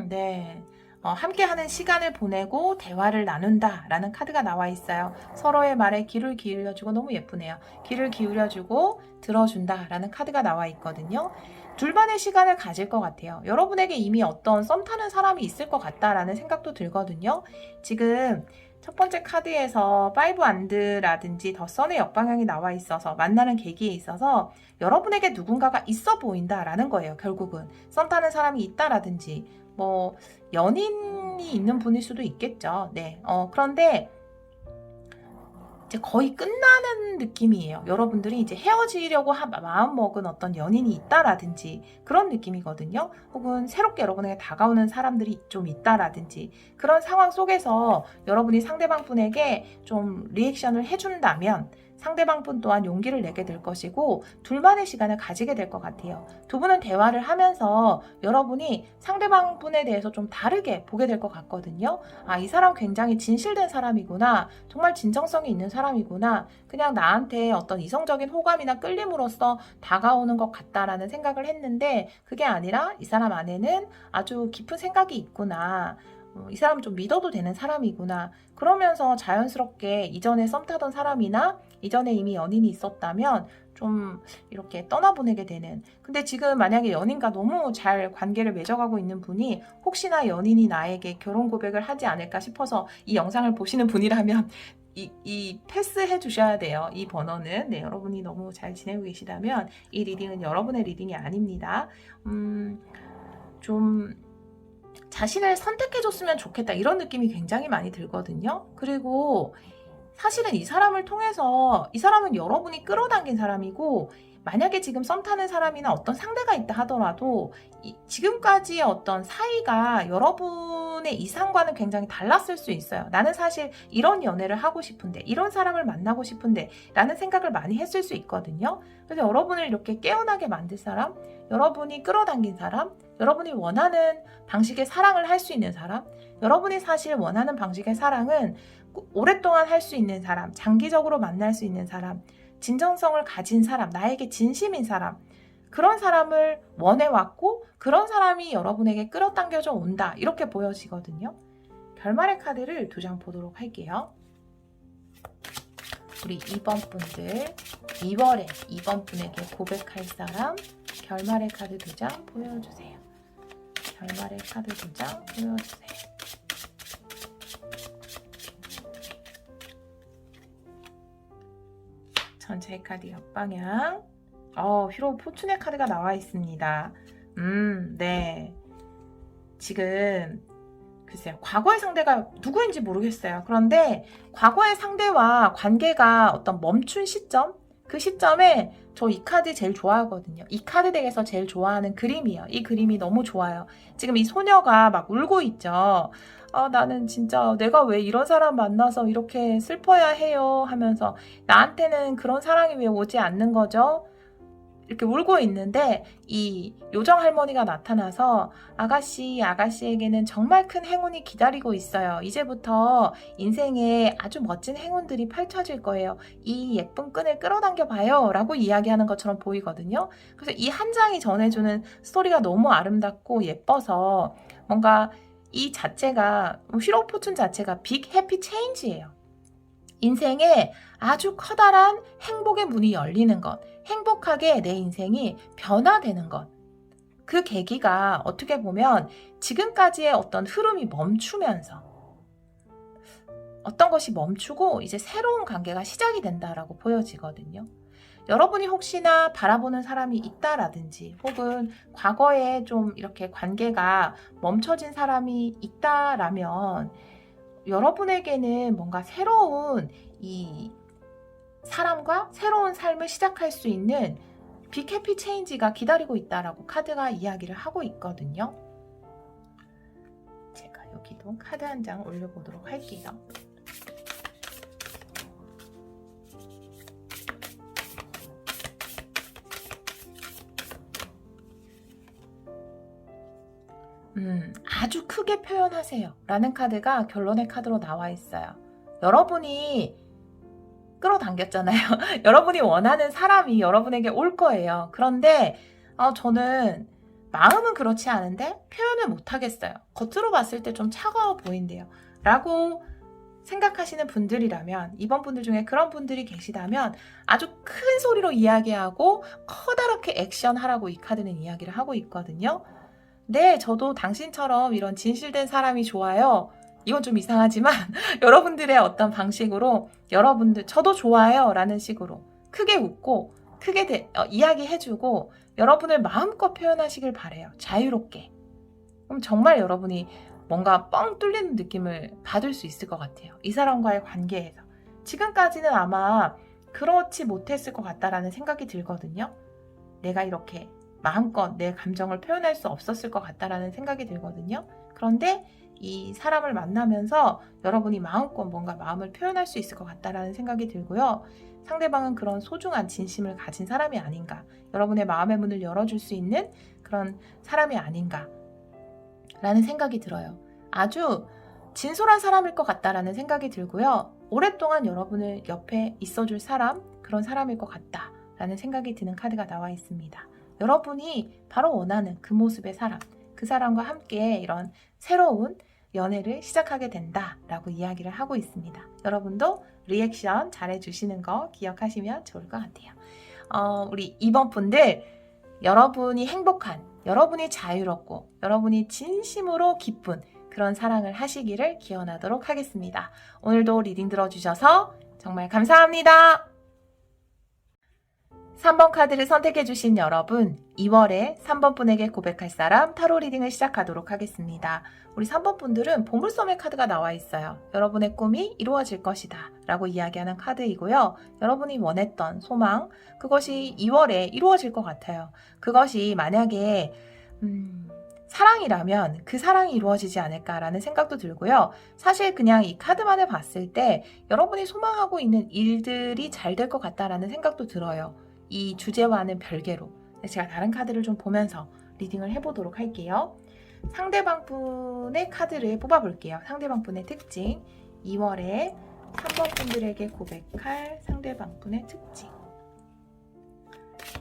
네. 함께하는 시간을 보내고 대화를 나눈다 라는 카드가 나와 있어요. 서로의 말에 귀를 기울여주고, 너무 예쁘네요. 귀를 기울여주고 들어준다 라는 카드가 나와 있거든요. 둘만의 시간을 가질 것 같아요. 여러분에게 이미 어떤 썸 타는 사람이 있을 것 같다라는 생각도 들거든요. 지금 첫 번째 카드에서 5 안드라든지 더 선의 역방향이 나와 있어서 만나는 계기에 있어서 여러분에게 누군가가 있어 보인다라는 거예요. 결국은 썸 타는 사람이 있다라든지 뭐 연인이 있는 분일 수도 있겠죠. 네. 그런데 이제 거의 끝나는 느낌이에요. 여러분들이 이제 헤어지려고 마음 먹은 어떤 연인이 있다라든지 그런 느낌이거든요. 혹은 새롭게 여러분에게 다가오는 사람들이 좀 있다라든지 그런 상황 속에서 여러분이 상대방 분에게 좀 리액션을 해준다면 상대방 분 또한 용기를 내게 될 것이고 둘만의 시간을 가지게 될 것 같아요. 두 분은 대화를 하면서 여러분이 상대방 분에 대해서 좀 다르게 보게 될 것 같거든요. 이 사람 굉장히 진실된 사람이구나. 정말 진정성이 있는 사람이구나. 그냥 나한테 어떤 이성적인 호감이나 끌림으로써 다가오는 것 같다라는 생각을 했는데 그게 아니라 이 사람 안에는 아주 깊은 생각이 있구나. 이 사람은 좀 믿어도 되는 사람이구나. 그러면서 자연스럽게 이전에 썸 타던 사람이나 이전에 이미 연인이 있었다면 좀 이렇게 떠나보내게 되는. 근데 지금 만약에 연인과 너무 잘 관계를 맺어가고 있는 분이 혹시나 연인이 나에게 결혼 고백을 하지 않을까 싶어서 이 영상을 보시는 분이라면 이 패스해 주셔야 돼요. 이 번호는. 네, 여러분이 너무 잘 지내고 계시다면 이 리딩은 여러분의 리딩이 아닙니다. 좀 자신을 선택해줬으면 좋겠다 이런 느낌이 굉장히 많이 들거든요. 그리고 사실은 이 사람을 통해서 이 사람은 여러분이 끌어당긴 사람이고 만약에 지금 썸 타는 사람이나 어떤 상대가 있다 하더라도 지금까지의 어떤 사이가 여러분의 이상과는 굉장히 달랐을 수 있어요. 나는 사실 이런 연애를 하고 싶은데 이런 사람을 만나고 싶은데 라는 생각을 많이 했을 수 있거든요. 그래서 여러분을 이렇게 깨어나게 만들 사람, 여러분이 끌어당긴 사람, 여러분이 원하는 방식의 사랑을 할 수 있는 사람, 여러분이 사실 원하는 방식의 사랑은 오랫동안 할 수 있는 사람, 장기적으로 만날 수 있는 사람, 진정성을 가진 사람, 나에게 진심인 사람, 그런 사람을 원해왔고 그런 사람이 여러분에게 끌어당겨져 온다 이렇게 보여지거든요. 결말의 카드를 2장 보도록 할게요. 우리 2번 분들 2월에 2번 분에게 고백할 사람 결말의 카드 2장 보여주세요. 결말의 카드 2장 보여주세요. 전체 카드 옆방향. 히로 포춘의 카드가 나와 있습니다. 네. 지금 글쎄요. 과거의 상대가 누구인지 모르겠어요. 그런데 과거의 상대와 관계가 어떤 멈춘 시점, 그 시점에 저 이 카드 제일 좋아하거든요. 이 카드 덱에서 제일 좋아하는 그림이에요. 이 그림이 너무 좋아요. 지금 이 소녀가 막 울고 있죠. 나는 진짜 내가 왜 이런 사람 만나서 이렇게 슬퍼야 해요 하면서 나한테는 그런 사랑이 왜 오지 않는 거죠? 이렇게 울고 있는데 이 요정 할머니가 나타나서 아가씨에게는 정말 큰 행운이 기다리고 있어요. 이제부터 인생에 아주 멋진 행운들이 펼쳐질 거예요. 이 예쁜 끈을 끌어당겨 봐요 라고 이야기하는 것처럼 보이거든요. 그래서 이 한 장이 전해주는 스토리가 너무 아름답고 예뻐서 뭔가 이 자체가 휘로 포춘 자체가 빅 해피 체인지예요. 인생에 아주 커다란 행복의 문이 열리는 것, 행복하게 내 인생이 변화되는 것. 그 계기가 어떻게 보면 지금까지의 어떤 흐름이 멈추면서 어떤 것이 멈추고 이제 새로운 관계가 시작이 된다라고 보여지거든요. 여러분이 혹시나 바라보는 사람이 있다라든지 혹은 과거에 좀 이렇게 관계가 멈춰진 사람이 있다라면 여러분에게는 뭔가 새로운 이 사람과 새로운 삶을 시작할 수 있는 빅 해피 체인지가 기다리고 있다라고 카드가 이야기를 하고 있거든요. 제가 여기도 카드 한 장 올려보도록 할게요. 아주 크게 표현하세요 라는 카드가 결론의 카드로 나와 있어요. 여러분이 끌어당겼잖아요. 여러분이 원하는 사람이 여러분에게 올 거예요. 그런데 저는 마음은 그렇지 않은데 표현을 못하겠어요. 겉으로 봤을 때 좀 차가워 보인대요. 라고 생각하시는 분들이라면, 이번 분들 중에 그런 분들이 계시다면 아주 큰 소리로 이야기하고 커다랗게 액션하라고 이 카드는 이야기를 하고 있거든요. 네, 저도 당신처럼 이런 진실된 사람이 좋아요. 이건 좀 이상하지만 여러분들의 어떤 방식으로 여러분들 저도 좋아요 라는 식으로 크게 웃고 크게 이야기해주고 여러분을 마음껏 표현하시길 바래요. 자유롭게. 그럼 정말 여러분이 뭔가 뻥 뚫리는 느낌을 받을 수 있을 것 같아요. 이 사람과의 관계에서. 지금까지는 아마 그렇지 못했을 것 같다라는 생각이 들거든요. 내가 이렇게 마음껏 내 감정을 표현할 수 없었을 것 같다라는 생각이 들거든요. 그런데 이 사람을 만나면서 여러분이 마음껏 뭔가 마음을 표현할 수 있을 것 같다라는 생각이 들고요. 상대방은 그런 소중한 진심을 가진 사람이 아닌가, 여러분의 마음의 문을 열어줄 수 있는 그런 사람이 아닌가 라는 생각이 들어요. 아주 진솔한 사람일 것 같다라는 생각이 들고요. 오랫동안 여러분을 옆에 있어줄 사람, 그런 사람일 것 같다라는 생각이 드는 카드가 나와 있습니다. 여러분이 바로 원하는 그 모습의 사람, 그 사람과 함께 이런 새로운 연애를 시작하게 된다라고 이야기를 하고 있습니다. 여러분도 리액션 잘해주시는 거 기억하시면 좋을 것 같아요. 우리 2번 분들, 여러분이 행복한, 여러분이 자유롭고 여러분이 진심으로 기쁜 그런 사랑을 하시기를 기원하도록 하겠습니다. 오늘도 리딩 들어주셔서 정말 감사합니다. 3번 카드를 선택해주신 여러분, 2월에 3번 분에게 고백할 사람 타로 리딩을 시작하도록 하겠습니다. 우리 3번 분들은 보물섬의 카드가 나와 있어요. 여러분의 꿈이 이루어질 것이다 라고 이야기하는 카드이고요. 여러분이 원했던 소망, 그것이 2월에 이루어질 것 같아요. 그것이 만약에 사랑이라면 그 사랑이 이루어지지 않을까라는 생각도 들고요. 사실 그냥 이 카드만을 봤을 때 여러분이 소망하고 있는 일들이 잘 될 것 같다라는 생각도 들어요. 이 주제와는 별개로. 제가 다른 카드를 좀 보면서 리딩을 해보도록 할게요. 상대방 분의 카드를 뽑아볼게요. 상대방 분의 특징. 2월에 3번 분들에게 고백할 상대방 분의 특징.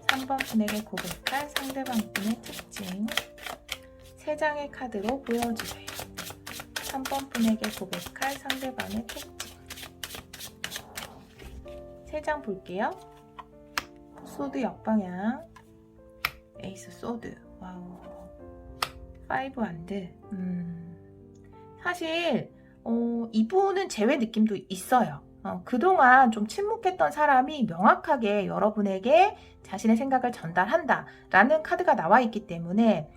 3번 분에게 고백할 상대방 분의 특징. 3장의 카드로 보여주세요. 3번 분에게 고백할 상대방의 특징. 3장 볼게요. 소드 역방향, 에이스 소드, 와우, 5 안드. 사실 이분은 제외 느낌도 있어요. 그동안 좀 침묵했던 사람이 명확하게 여러분에게 자신의 생각을 전달한다라는 카드가 나와 있기 때문에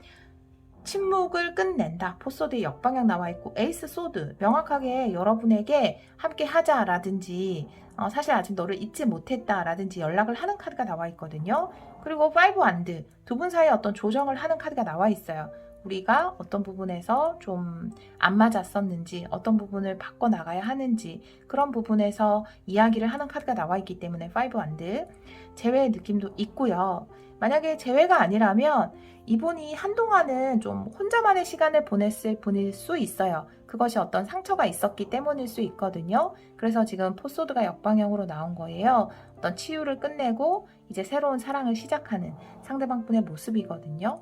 침묵을 끝낸다. 포소드의 역방향 나와 있고 에이스 소드, 명확하게 여러분에게 함께 하자라든지 사실 아직 너를 잊지 못했다라든지 연락을 하는 카드가 나와 있거든요. 그리고 5 안드, 두 분 사이에 어떤 조정을 하는 카드가 나와 있어요. 우리가 어떤 부분에서 좀 안 맞았었는지, 어떤 부분을 바꿔나가야 하는지, 그런 부분에서 이야기를 하는 카드가 나와 있기 때문에 5 안드, 제외의 느낌도 있고요. 만약에 제외가 아니라면 이분이 한동안은 좀 혼자만의 시간을 보냈을 분일 수 있어요. 그것이 어떤 상처가 있었기 때문일 수 있거든요. 그래서 지금 포소드가 역방향으로 나온 거예요. 어떤 치유를 끝내고 이제 새로운 사랑을 시작하는 상대방 분의 모습이거든요.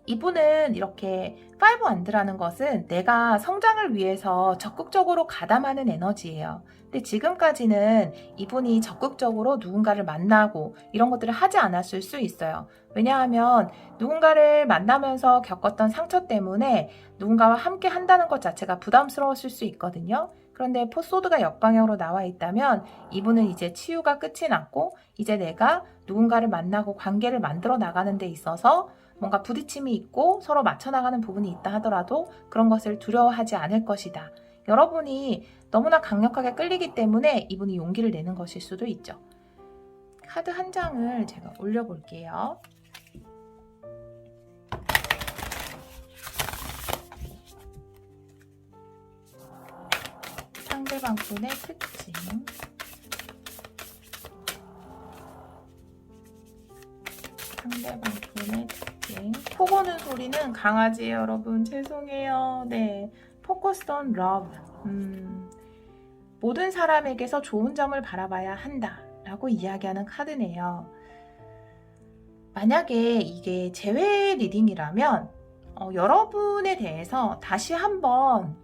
이분은 이렇게 5 안드라는 것은 내가 성장을 위해서 적극적으로 가담하는 에너지예요. 근데 지금까지는 이분이 적극적으로 누군가를 만나고 이런 것들을 하지 않았을 수 있어요. 왜냐하면 누군가를 만나면서 겪었던 상처 때문에 누군가와 함께 한다는 것 자체가 부담스러웠을 수 있거든요. 그런데 포소드가 역방향으로 나와 있다면 이분은 이제 치유가 끝이 났고 이제 내가 누군가를 만나고 관계를 만들어 나가는 데 있어서 뭔가 부딪힘이 있고 서로 맞춰나가는 부분이 있다 하더라도 그런 것을 두려워하지 않을 것이다. 여러분이 너무나 강력하게 끌리기 때문에 이분이 용기를 내는 것일 수도 있죠. 카드 한 장을 제가 올려볼게요. 상대방 분의 특징. 상대방 분의 특징. 코 고는 소리는 강아지예요, 여러분. 죄송해요. 네. Focus on love. 모든 사람에게서 좋은 점을 바라봐야 한다. 라고 이야기하는 카드네요. 만약에 이게 재회 리딩이라면 여러분에 대해서 다시 한번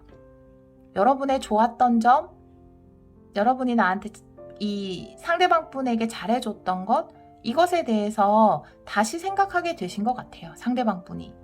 여러분의 좋았던 점, 여러분이 나한테 이 상대방 분에게 잘해줬던 것, 이것에 대해서 다시 생각하게 되신 것 같아요. 상대방 분이.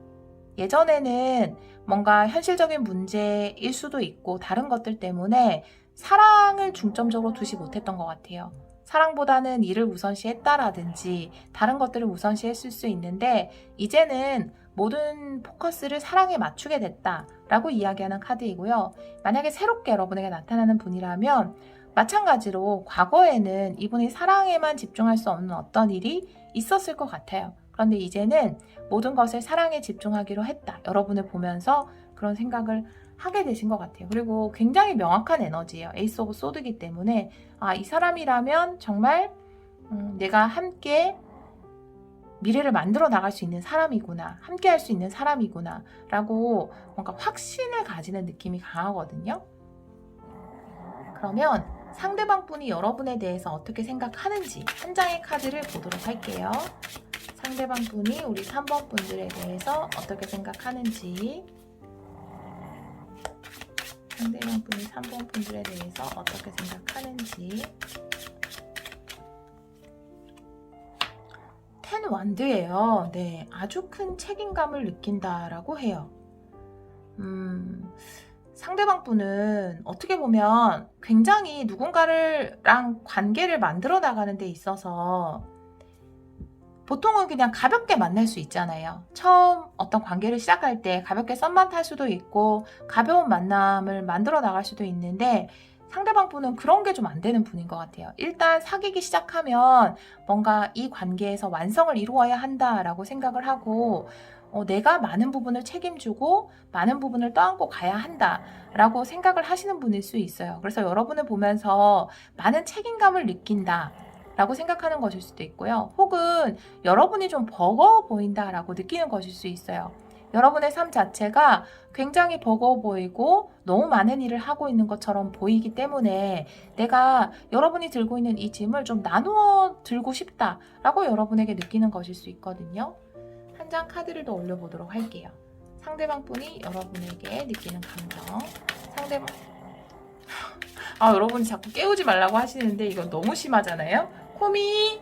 예전에는 뭔가 현실적인 문제일 수도 있고 다른 것들 때문에 사랑을 중점적으로 두지 못했던 것 같아요. 사랑보다는 일을 우선시했다라든지 다른 것들을 우선시했을 수 있는데 이제는 모든 포커스를 사랑에 맞추게 됐다라고 이야기하는 카드이고요. 만약에 새롭게 여러분에게 나타나는 분이라면 마찬가지로 과거에는 이분이 사랑에만 집중할 수 없는 어떤 일이 있었을 것 같아요. 그런데 이제는 모든 것을 사랑에 집중하기로 했다. 여러분을 보면서 그런 생각을 하게 되신 것 같아요. 그리고 굉장히 명확한 에너지예요. 에이스 오브 소드이기 때문에 이 사람이라면 정말 내가 함께 미래를 만들어 나갈 수 있는 사람이구나. 함께 할 수 있는 사람이구나. 라고 뭔가 확신을 가지는 느낌이 강하거든요. 그러면 상대방 분이 여러분에 대해서 어떻게 생각하는지 한 장의 카드를 보도록 할게요. 상대방 분이 우리 3번 분들에 대해서 어떻게 생각하는지, 상대방 분이 3번 분들에 대해서 어떻게 생각하는지. 10 완드예요. 네, 아주 큰 책임감을 느낀다라고 해요. 상대방 분은 어떻게 보면 굉장히 누군가랑 관계를 만들어 나가는 데 있어서 보통은 그냥 가볍게 만날 수 있잖아요. 처음 어떤 관계를 시작할 때 가볍게 썸만 탈 수도 있고 가벼운 만남을 만들어 나갈 수도 있는데 상대방 분은 그런 게 좀 안 되는 분인 것 같아요. 일단 사귀기 시작하면 뭔가 이 관계에서 완성을 이루어야 한다라고 생각을 하고 내가 많은 부분을 책임지고 많은 부분을 떠안고 가야 한다라고 생각을 하시는 분일 수 있어요. 그래서 여러분을 보면서 많은 책임감을 느낀다 라고 생각하는 것일 수도 있고요. 혹은 여러분이 좀 버거워 보인다라고 느끼는 것일 수 있어요. 여러분의 삶 자체가 굉장히 버거워 보이고 너무 많은 일을 하고 있는 것처럼 보이기 때문에 내가 여러분이 들고 있는 이 짐을 좀 나누어 들고 싶다라고 여러분에게 느끼는 것일 수 있거든요. 한 장 카드를 더 올려보도록 할게요. 상대방 분이 여러분에게 느끼는 감정. 상대방 여러분이 자꾸 깨우지 말라고 하시는데 이건 너무 심하잖아요. 코미!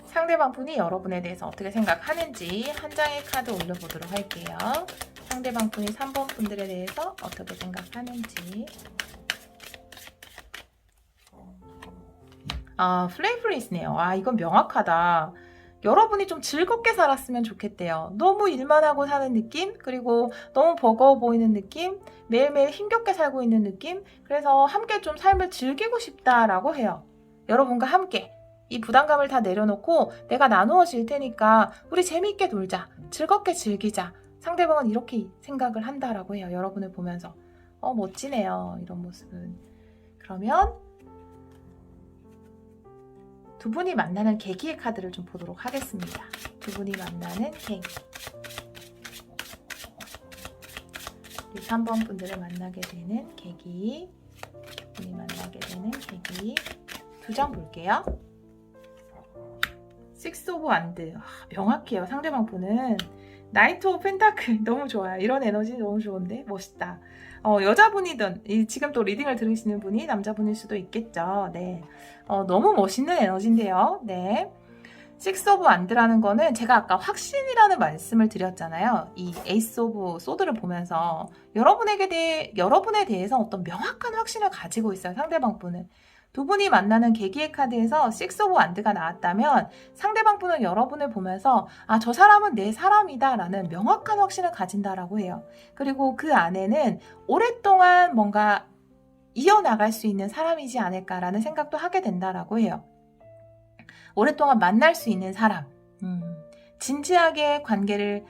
상대방 분이 여러분에 대해서 어떻게 생각하는지 한 장의 카드 올려보도록 할게요. 상대방 분이 3번 분들에 대해서 어떻게 생각하는지. 플레이풀리스네요. 이건 명확하다. 여러분이 좀 즐겁게 살았으면 좋겠대요. 너무 일만 하고 사는 느낌, 그리고 너무 버거워 보이는 느낌, 매일매일 힘겹게 살고 있는 느낌, 그래서 함께 좀 삶을 즐기고 싶다라고 해요. 여러분과 함께 이 부담감을 다 내려놓고 내가 나누어 줄 테니까 우리 재미있게 놀자, 즐겁게 즐기자. 상대방은 이렇게 생각을 한다라고 해요. 여러분을 보면서 멋지네요. 이런 모습은. 그러면 두 분이 만나는 계기의 카드를 좀 보도록 하겠습니다. 두 분이 만나는 계기. 우리 3번 분들을 만나게 되는 계기. 두 분이 만나게 되는 계기. 두 장 볼게요. 6 오브 완드. 명확해요. 상대방 분은 나이트 오브 펜타클. 너무 좋아요. 이런 에너지 너무 좋은데? 멋있다. 여자분이든 지금 또 리딩을 들으시는 분이 남자분일 수도 있겠죠. 네, 너무 멋있는 에너지인데요. 네, 6 오브 완드라는 거는 제가 아까 확신이라는 말씀을 드렸잖아요. 이 에이스 오브 소드를 보면서 여러분에 대해서 어떤 명확한 확신을 가지고 있어요. 상대방 분은 두 분이 만나는 계기의 카드에서 6 오브 완드가 나왔다면 상대방 분은 여러분을 보면서 아, 저 사람은 내 사람이다 라는 명확한 확신을 가진다라고 해요. 그리고 그 안에는 오랫동안 뭔가 이어나갈 수 있는 사람이지 않을까라는 생각도 하게 된다라고 해요. 오랫동안 만날 수 있는 사람, 진지하게 관계를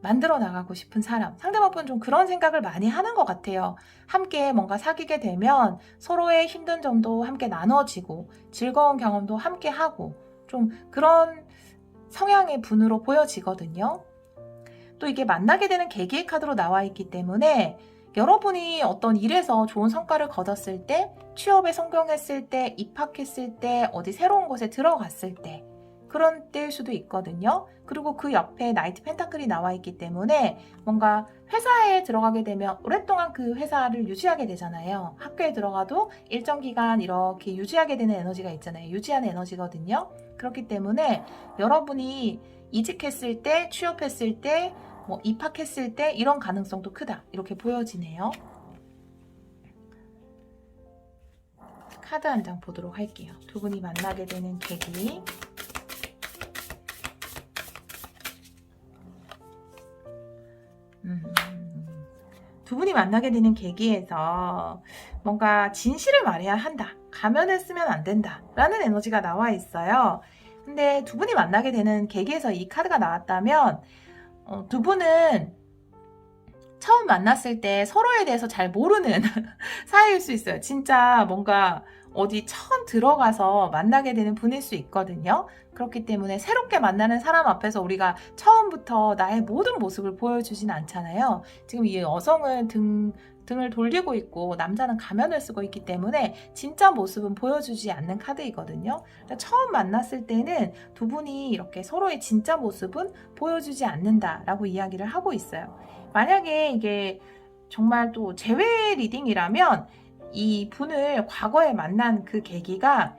만들어 나가고 싶은 사람, 상대방분은 좀 그런 생각을 많이 하는 것 같아요. 함께 뭔가 사귀게 되면 서로의 힘든 점도 함께 나눠지고 즐거운 경험도 함께 하고 좀 그런 성향의 분으로 보여지거든요. 또 이게 만나게 되는 계기의 카드로 나와 있기 때문에 여러분이 어떤 일에서 좋은 성과를 거뒀을 때, 취업에 성공했을 때, 입학했을 때, 어디 새로운 곳에 들어갔을 때 그런 때일 수도 있거든요. 그리고 그 옆에 나이트 펜타클이 나와 있기 때문에 뭔가 회사에 들어가게 되면 오랫동안 그 회사를 유지하게 되잖아요. 학교에 들어가도 일정 기간 이렇게 유지하게 되는 에너지가 있잖아요. 유지하는 에너지거든요. 그렇기 때문에 여러분이 이직했을 때, 취업했을 때, 뭐 입학했을 때 이런 가능성도 크다. 이렇게 보여지네요. 카드 한 장 보도록 할게요. 두 분이 만나게 되는 계기. 두 분이 만나게 되는 계기에서 뭔가 진실을 말해야 한다. 가면을 쓰면 안 된다. 라는 에너지가 나와 있어요. 근데 두 분이 만나게 되는 계기에서 이 카드가 나왔다면 두 분은 처음 만났을 때 서로에 대해서 잘 모르는 사이일 수 있어요. 진짜 뭔가 어디 처음 들어가서 만나게 되는 분일 수 있거든요. 그렇기 때문에 새롭게 만나는 사람 앞에서 우리가 처음부터 나의 모든 모습을 보여주진 않잖아요. 지금 이 여성은 등을 돌리고 있고 남자는 가면을 쓰고 있기 때문에 진짜 모습은 보여주지 않는 카드이거든요. 그러니까 처음 만났을 때는 두 분이 이렇게 서로의 진짜 모습은 보여주지 않는다라고 이야기를 하고 있어요. 만약에 이게 정말 또 재회 리딩이라면 이 분을 과거에 만난 그 계기가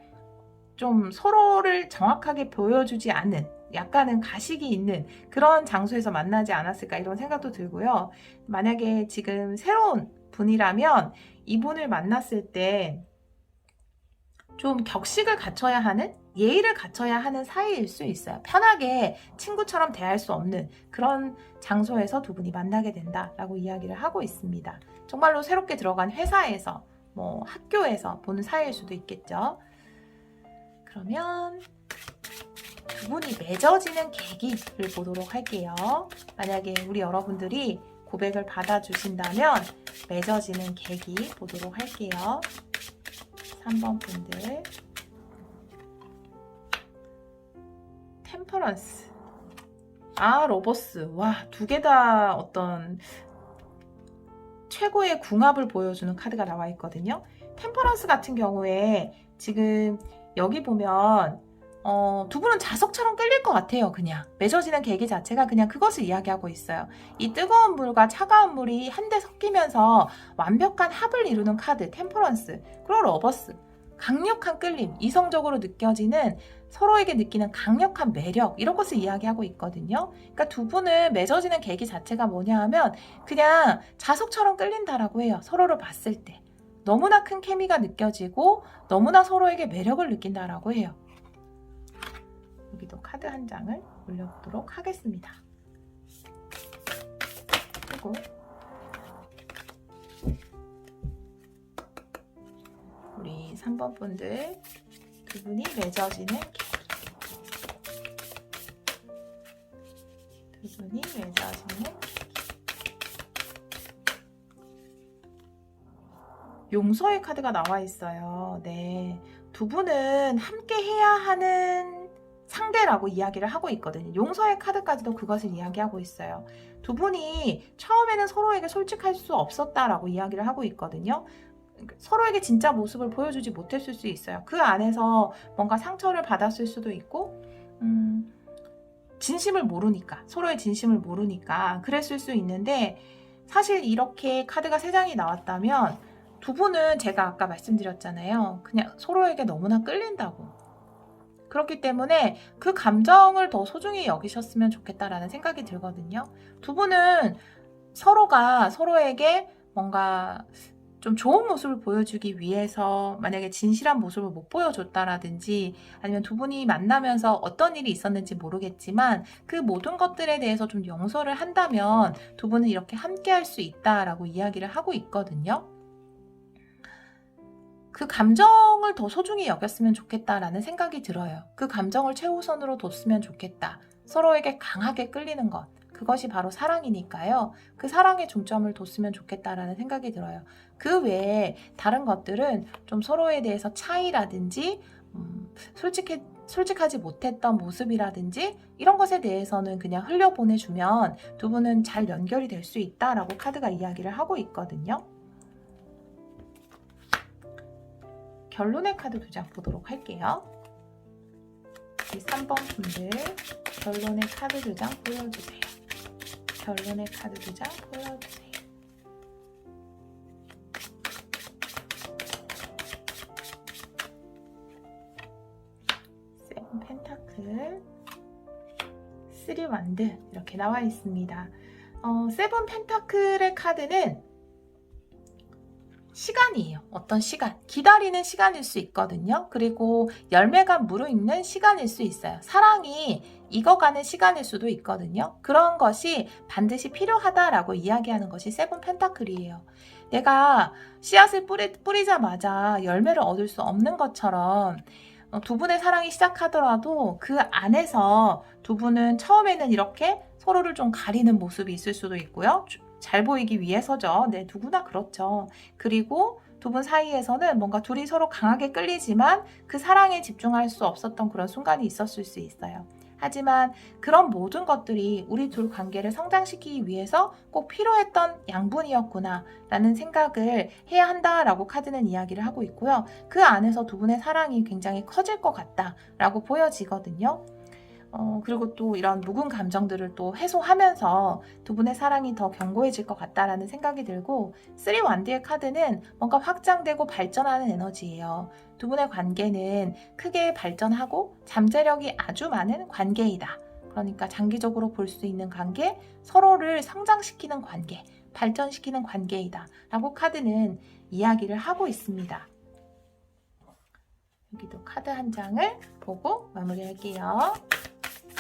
좀 서로를 정확하게 보여주지 않는 약간은 가식이 있는 그런 장소에서 만나지 않았을까 이런 생각도 들고요. 만약에 지금 새로운 분이라면 이분을 만났을 때 좀 격식을 갖춰야 하는 예의를 갖춰야 하는 사이일 수 있어요. 편하게 친구처럼 대할 수 없는 그런 장소에서 두 분이 만나게 된다라고 이야기를 하고 있습니다. 정말로 새롭게 들어간 회사에서 뭐 학교에서 보는 사이일 수도 있겠죠. 그러면 두 분이 맺어지는 계기를 보도록 할게요. 만약에 우리 여러분들이 고백을 받아주신다면 맺어지는 계기 보도록 할게요. 3번 분들 템퍼런스 로버스 와, 두 개 다 어떤 최고의 궁합을 보여주는 카드가 나와 있거든요. 템퍼런스 같은 경우에 지금 여기 보면 두 분은 자석처럼 끌릴 것 같아요. 그냥 맺어지는 계기 자체가 그냥 그것을 이야기하고 있어요. 이 뜨거운 물과 차가운 물이 한데 섞이면서 완벽한 합을 이루는 카드 템퍼런스, 그리고 러버스 강력한 끌림, 이성적으로 느껴지는 서로에게 느끼는 강력한 매력 이런 것을 이야기하고 있거든요. 그러니까 두 분은 맺어지는 계기 자체가 뭐냐 하면 그냥 자석처럼 끌린다라고 해요. 서로를 봤을 때 너무나 큰 케미가 느껴지고 너무나 서로에게 매력을 느낀다라고 해요. 여기도 카드 한 장을 올려보도록 하겠습니다. 그리고 우리 3번 분들 두 분이 맺어지는 계기, 두 분이 맺어지는 용서의 카드가 나와 있어요. 네, 두 분은 함께 해야 하는 상대라고 이야기를 하고 있거든요. 용서의 카드까지도 그것을 이야기하고 있어요. 두 분이 처음에는 서로에게 솔직할 수 없었다라고 이야기를 하고 있거든요. 서로에게 진짜 모습을 보여주지 못했을 수 있어요. 그 안에서 뭔가 상처를 받았을 수도 있고 진심을 모르니까, 서로의 진심을 모르니까 그랬을 수 있는데, 사실 이렇게 카드가 3장이 나왔다면 두 분은 제가 아까 말씀드렸잖아요. 그냥 서로에게 너무나 끌린다고. 그렇기 때문에 그 감정을 더 소중히 여기셨으면 좋겠다라는 생각이 들거든요. 두 분은 서로가 서로에게 뭔가 좀 좋은 모습을 보여주기 위해서 만약에 진실한 모습을 못 보여줬다라든지 아니면 두 분이 만나면서 어떤 일이 있었는지 모르겠지만 그 모든 것들에 대해서 좀 용서를 한다면 두 분은 이렇게 함께 할 수 있다라고 이야기를 하고 있거든요. 그 감정을 더 소중히 여겼으면 좋겠다라는 생각이 들어요. 그 감정을 최우선으로 뒀으면 좋겠다. 서로에게 강하게 끌리는 것. 그것이 바로 사랑이니까요. 그 사랑에 중점을 뒀으면 좋겠다라는 생각이 들어요. 그 외에 다른 것들은 좀 서로에 대해서 차이라든지 솔직하지 못했던 모습이라든지 이런 것에 대해서는 그냥 흘려보내주면 두 분은 잘 연결이 될 수 있다라고 카드가 이야기를 하고 있거든요. 결론의 카드 2장 보도록 할게요. 이 3번 분들 결론의 카드 2장 보여주세요. 결론의 카드 2장 보여주세요. 세븐 펜타클, 3 완드 이렇게 나와 있습니다. 세븐 펜타클의 카드는 시간이에요. 어떤 시간, 기다리는 시간일 수 있거든요. 그리고 열매가 무르익는 시간일 수 있어요. 사랑이 익어가는 시간일 수도 있거든요. 그런 것이 반드시 필요하다라고 이야기하는 것이 세븐 펜타클이에요. 내가 씨앗을 뿌리자마자 열매를 얻을 수 없는 것처럼 두 분의 사랑이 시작하더라도 그 안에서 두 분은 처음에는 이렇게 서로를 좀 가리는 모습이 있을 수도 있고요. 잘 보이기 위해서죠. 네, 누구나 그렇죠. 그리고 두 분 사이에서는 뭔가 둘이 서로 강하게 끌리지만 그 사랑에 집중할 수 없었던 그런 순간이 있었을 수 있어요. 하지만 그런 모든 것들이 우리 둘 관계를 성장시키기 위해서 꼭 필요했던 양분이었구나 라는 생각을 해야 한다라고 카드는 이야기를 하고 있고요. 그 안에서 두 분의 사랑이 굉장히 커질 것 같다라고 보여지거든요. 그리고 또 이런 묵은 감정들을 또 해소하면서 두 분의 사랑이 더 견고해질 것 같다라는 생각이 들고 3 완드의 카드는 뭔가 확장되고 발전하는 에너지예요. 두 분의 관계는 크게 발전하고 잠재력이 아주 많은 관계이다. 그러니까 장기적으로 볼 수 있는 관계, 서로를 성장시키는 관계, 발전시키는 관계이다 라고 카드는 이야기를 하고 있습니다. 여기도 카드 한 장을 보고 마무리할게요.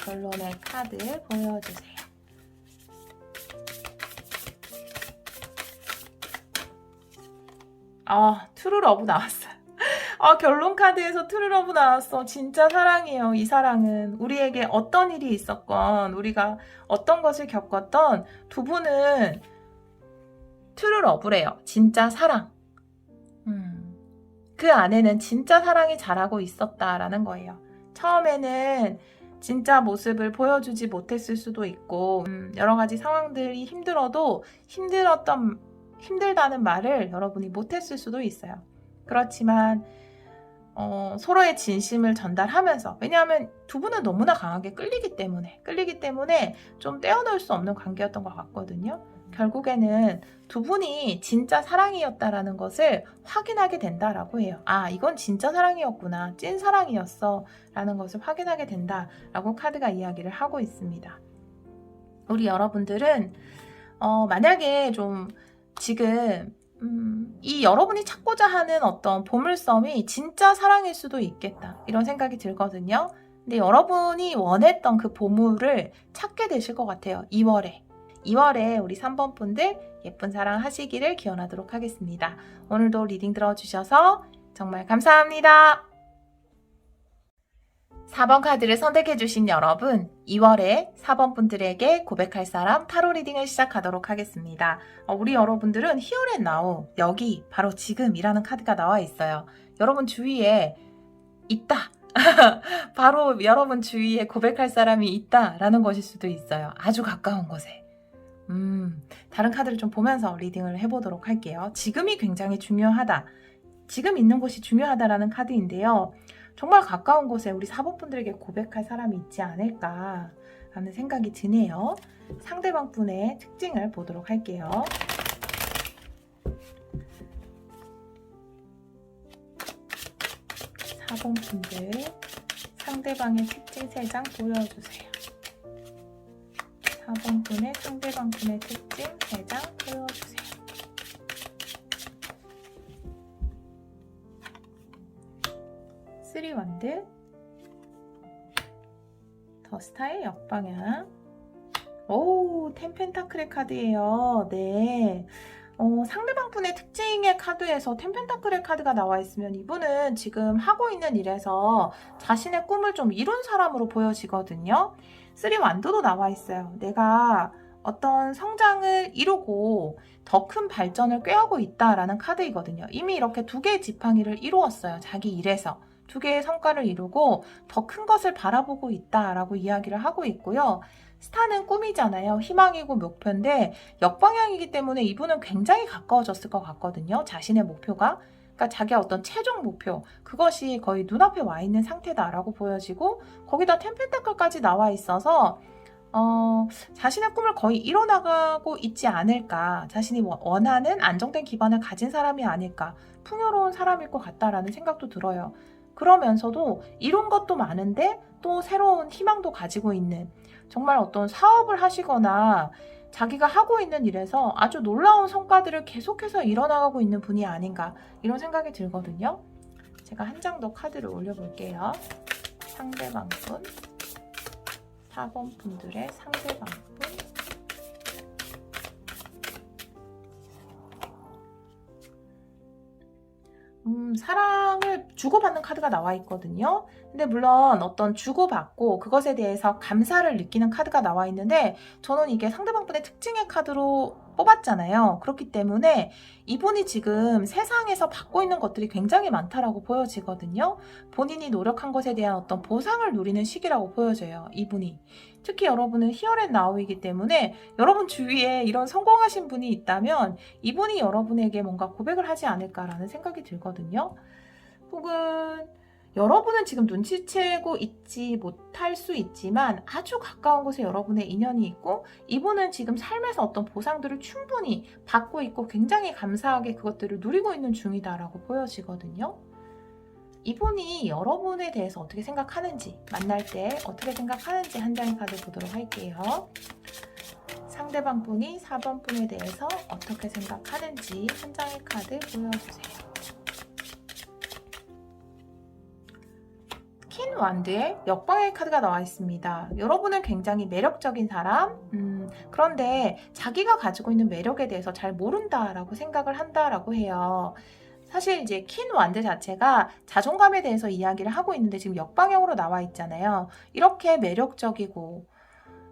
결론의 카드 보여주세요. 트루 러브 나왔어요. 결론 카드에서 트루 러브 나왔어. 진짜 사랑이에요. 이 사랑은 우리에게 어떤 일이 있었건 우리가 어떤 것을 겪었던 두 분은 트루 러브래요. 진짜 사랑. 그 안에는 진짜 사랑이 자라고 있었다라는 거예요. 처음에는 진짜 모습을 보여주지 못했을 수도 있고 여러 가지 상황들이 힘들어도 힘들다는 말을 여러분이 못했을 수도 있어요. 그렇지만 서로의 진심을 전달하면서, 왜냐하면 두 분은 너무나 강하게 끌리기 때문에 좀 떼어놓을 수 없는 관계였던 것 같거든요. 결국에는 두 분이 진짜 사랑이었다라는 것을 확인하게 된다라고 해요. 이건 진짜 사랑이었구나, 찐 사랑이었어 라는 것을 확인하게 된다라고 카드가 이야기를 하고 있습니다. 우리 여러분들은 만약에 좀 지금 이 여러분이 찾고자 하는 어떤 보물섬이 진짜 사랑일 수도 있겠다 이런 생각이 들거든요. 근데 여러분이 원했던 그 보물을 찾게 되실 것 같아요. 2월에 우리 3번 분들 예쁜 사랑 하시기를 기원하도록 하겠습니다. 오늘도 리딩 들어주셔서 정말 감사합니다. 4번 카드를 선택해주신 여러분, 2월에 4번 분들에게 고백할 사람 타로 리딩을 시작하도록 하겠습니다. 우리 여러분들은 Here and Now, 여기 바로 지금이라는 카드가 나와 있어요. 여러분 주위에 있다. 바로 여러분 주위에 고백할 사람이 있다라는 것일 수도 있어요. 아주 가까운 곳에. 다른 카드를 좀 보면서 리딩을 해보도록 할게요. 지금이 굉장히 중요하다. 지금 있는 곳이 중요하다라는 카드인데요. 정말 가까운 곳에 우리 4번 분들에게 고백할 사람이 있지 않을까라는 생각이 드네요. 상대방 분의 특징을 보도록 할게요. 사번 분들 상대방의 특징 3장 보여주세요. 4번 분의 상대방 분의 특징 3장 보여주세요. 쓰리 원드, 더 스타의 역방향. 오, 텐 펜타클의 카드예요. 네. 상대방 분의 특징의 카드에서 텐 펜타클의 카드가 나와 있으면 이분은 지금 하고 있는 일에서 자신의 꿈을 좀 이룬 사람으로 보여지거든요. 쓰리 완도도 나와 있어요. 내가 어떤 성장을 이루고 더 큰 발전을 꾀하고 있다라는 카드이거든요. 이미 이렇게 두 개의 지팡이를 이루었어요. 자기 일에서. 두 개의 성과를 이루고 더 큰 것을 바라보고 있다라고 이야기를 하고 있고요. 스타는 꿈이잖아요. 희망이고 목표인데 역방향이기 때문에 이분은 굉장히 가까워졌을 것 같거든요. 자신의 목표가. 그러니까 자기의 어떤 최종 목표, 그것이 거의 눈앞에 와 있는 상태다라고 보여지고 거기다 텐 펜타클까지 나와 있어서 자신의 꿈을 거의 이뤄나가고 있지 않을까. 자신이 원하는 안정된 기반을 가진 사람이 아닐까. 풍요로운 사람일 것 같다라는 생각도 들어요. 그러면서도 이룬 것도 많은데 또 새로운 희망도 가지고 있는, 정말 어떤 사업을 하시거나 자기가 하고 있는 일에서 아주 놀라운 성과들을 계속해서 이뤄나가고 있는 분이 아닌가, 이런 생각이 들거든요. 제가 한 장 더 카드를 올려볼게요. 상대방 분, 4번 분들의 상대방 분. 사랑을 주고받는 카드가 나와 있거든요. 근데 물론 어떤 주고받고 그것에 대해서 감사를 느끼는 카드가 나와 있는데 저는 이게 상대방분의 특징의 카드로 뽑았잖아요. 그렇기 때문에 이분이 지금 세상에서 받고 있는 것들이 굉장히 많다라고 보여지거든요. 본인이 노력한 것에 대한 어떤 보상을 누리는 시기라고 보여져요. 이분이. 특히 여러분은 히어앤 나우이기 때문에 여러분 주위에 이런 성공하신 분이 있다면 이분이 여러분에게 뭔가 고백을 하지 않을까라는 생각이 들거든요. 혹은 여러분은 지금 눈치채고 있지 못할 수 있지만 아주 가까운 곳에 여러분의 인연이 있고 이분은 지금 삶에서 어떤 보상들을 충분히 받고 있고 굉장히 감사하게 그것들을 누리고 있는 중이다라고 보여지거든요. 이분이 여러분에 대해서 어떻게 생각하는지, 만날 때 어떻게 생각하는지 한 장의 카드 보도록 할게요. 상대방 분이 4번 분에 대해서 어떻게 생각하는지 한 장의 카드 보여주세요. 퀸 완드의 역방향의 카드가 나와 있습니다. 여러분은 굉장히 매력적인 사람, 그런데 자기가 가지고 있는 매력에 대해서 잘 모른다라고 생각을 한다라고 해요. 사실 이제 퀸 완드 자체가 자존감에 대해서 이야기를 하고 있는데 지금 역방향으로 나와 있잖아요. 이렇게 매력적이고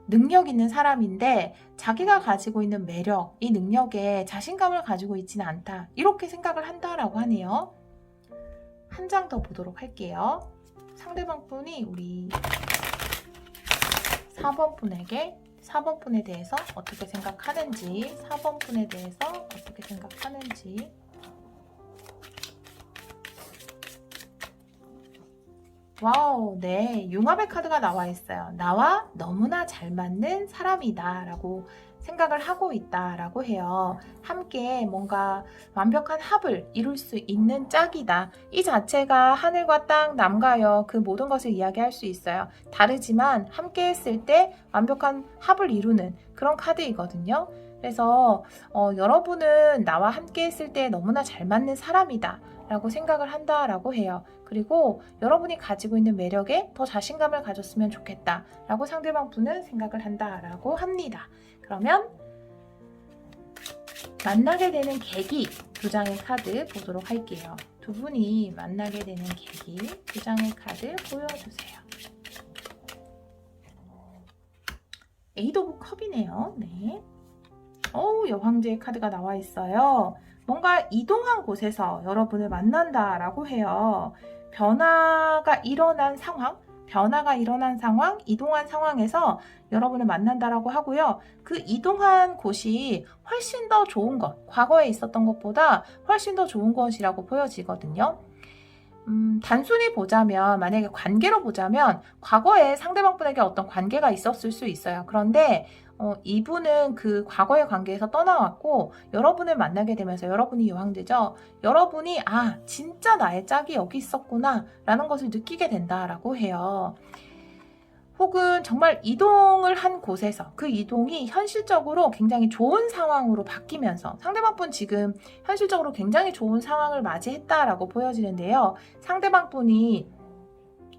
능력 있는 사람인데 자기가 가지고 있는 매력, 이 능력에 자신감을 가지고 있지는 않다. 이렇게 생각을 한다라고 하네요. 한 장 더 보도록 할게요. 상대방 분이 우리 4번 분에게 4번 분에 대해서 어떻게 생각하는지, 4번 분에 대해서 어떻게 생각하는지. 와우, 네, 융합의 카드가 나와 있어요. 나와 너무나 잘 맞는 사람이다 라고 생각을 하고 있다 라고 해요. 함께 뭔가 완벽한 합을 이룰 수 있는 짝이다. 이 자체가 하늘과 땅, 남과 여, 그 모든 것을 이야기할 수 있어요. 다르지만 함께 했을 때 완벽한 합을 이루는 그런 카드이거든요. 그래서 여러분은 나와 함께 했을 때 너무나 잘 맞는 사람이다 라고 생각을 한다라고 해요. 그리고 여러분이 가지고 있는 매력에 더 자신감을 가졌으면 좋겠다 라고 상대방 분은 생각을 한다라고 합니다. 그러면 만나게 되는 계기 두 장의 카드 보도록 할게요. 두 분이 만나게 되는 계기 두 장의 카드 보여주세요. 에이드 오브 컵이네요. 네. 여왕제의 카드가 나와 있어요. 뭔가 이동한 곳에서 여러분을 만난다라고 해요. 변화가 일어난 상황, 이동한 상황에서 여러분을 만난다라고 하고요. 그 이동한 곳이 훨씬 더 좋은 것, 과거에 있었던 것보다 훨씬 더 좋은 것이라고 보여지거든요. 단순히 보자면, 만약에 관계로 보자면 과거에 상대방분에게 어떤 관계가 있었을 수 있어요. 그런데 이분은 그 과거의 관계에서 떠나왔고 여러분을 만나게 되면서 여러분이 여왕되죠. 여러분이 진짜 나의 짝이 여기 있었구나 라는 것을 느끼게 된다라고 해요. 혹은 정말 이동을 한 곳에서 그 이동이 현실적으로 굉장히 좋은 상황으로 바뀌면서 상대방분 지금 현실적으로 굉장히 좋은 상황을 맞이했다라고 보여지는데요. 상대방분이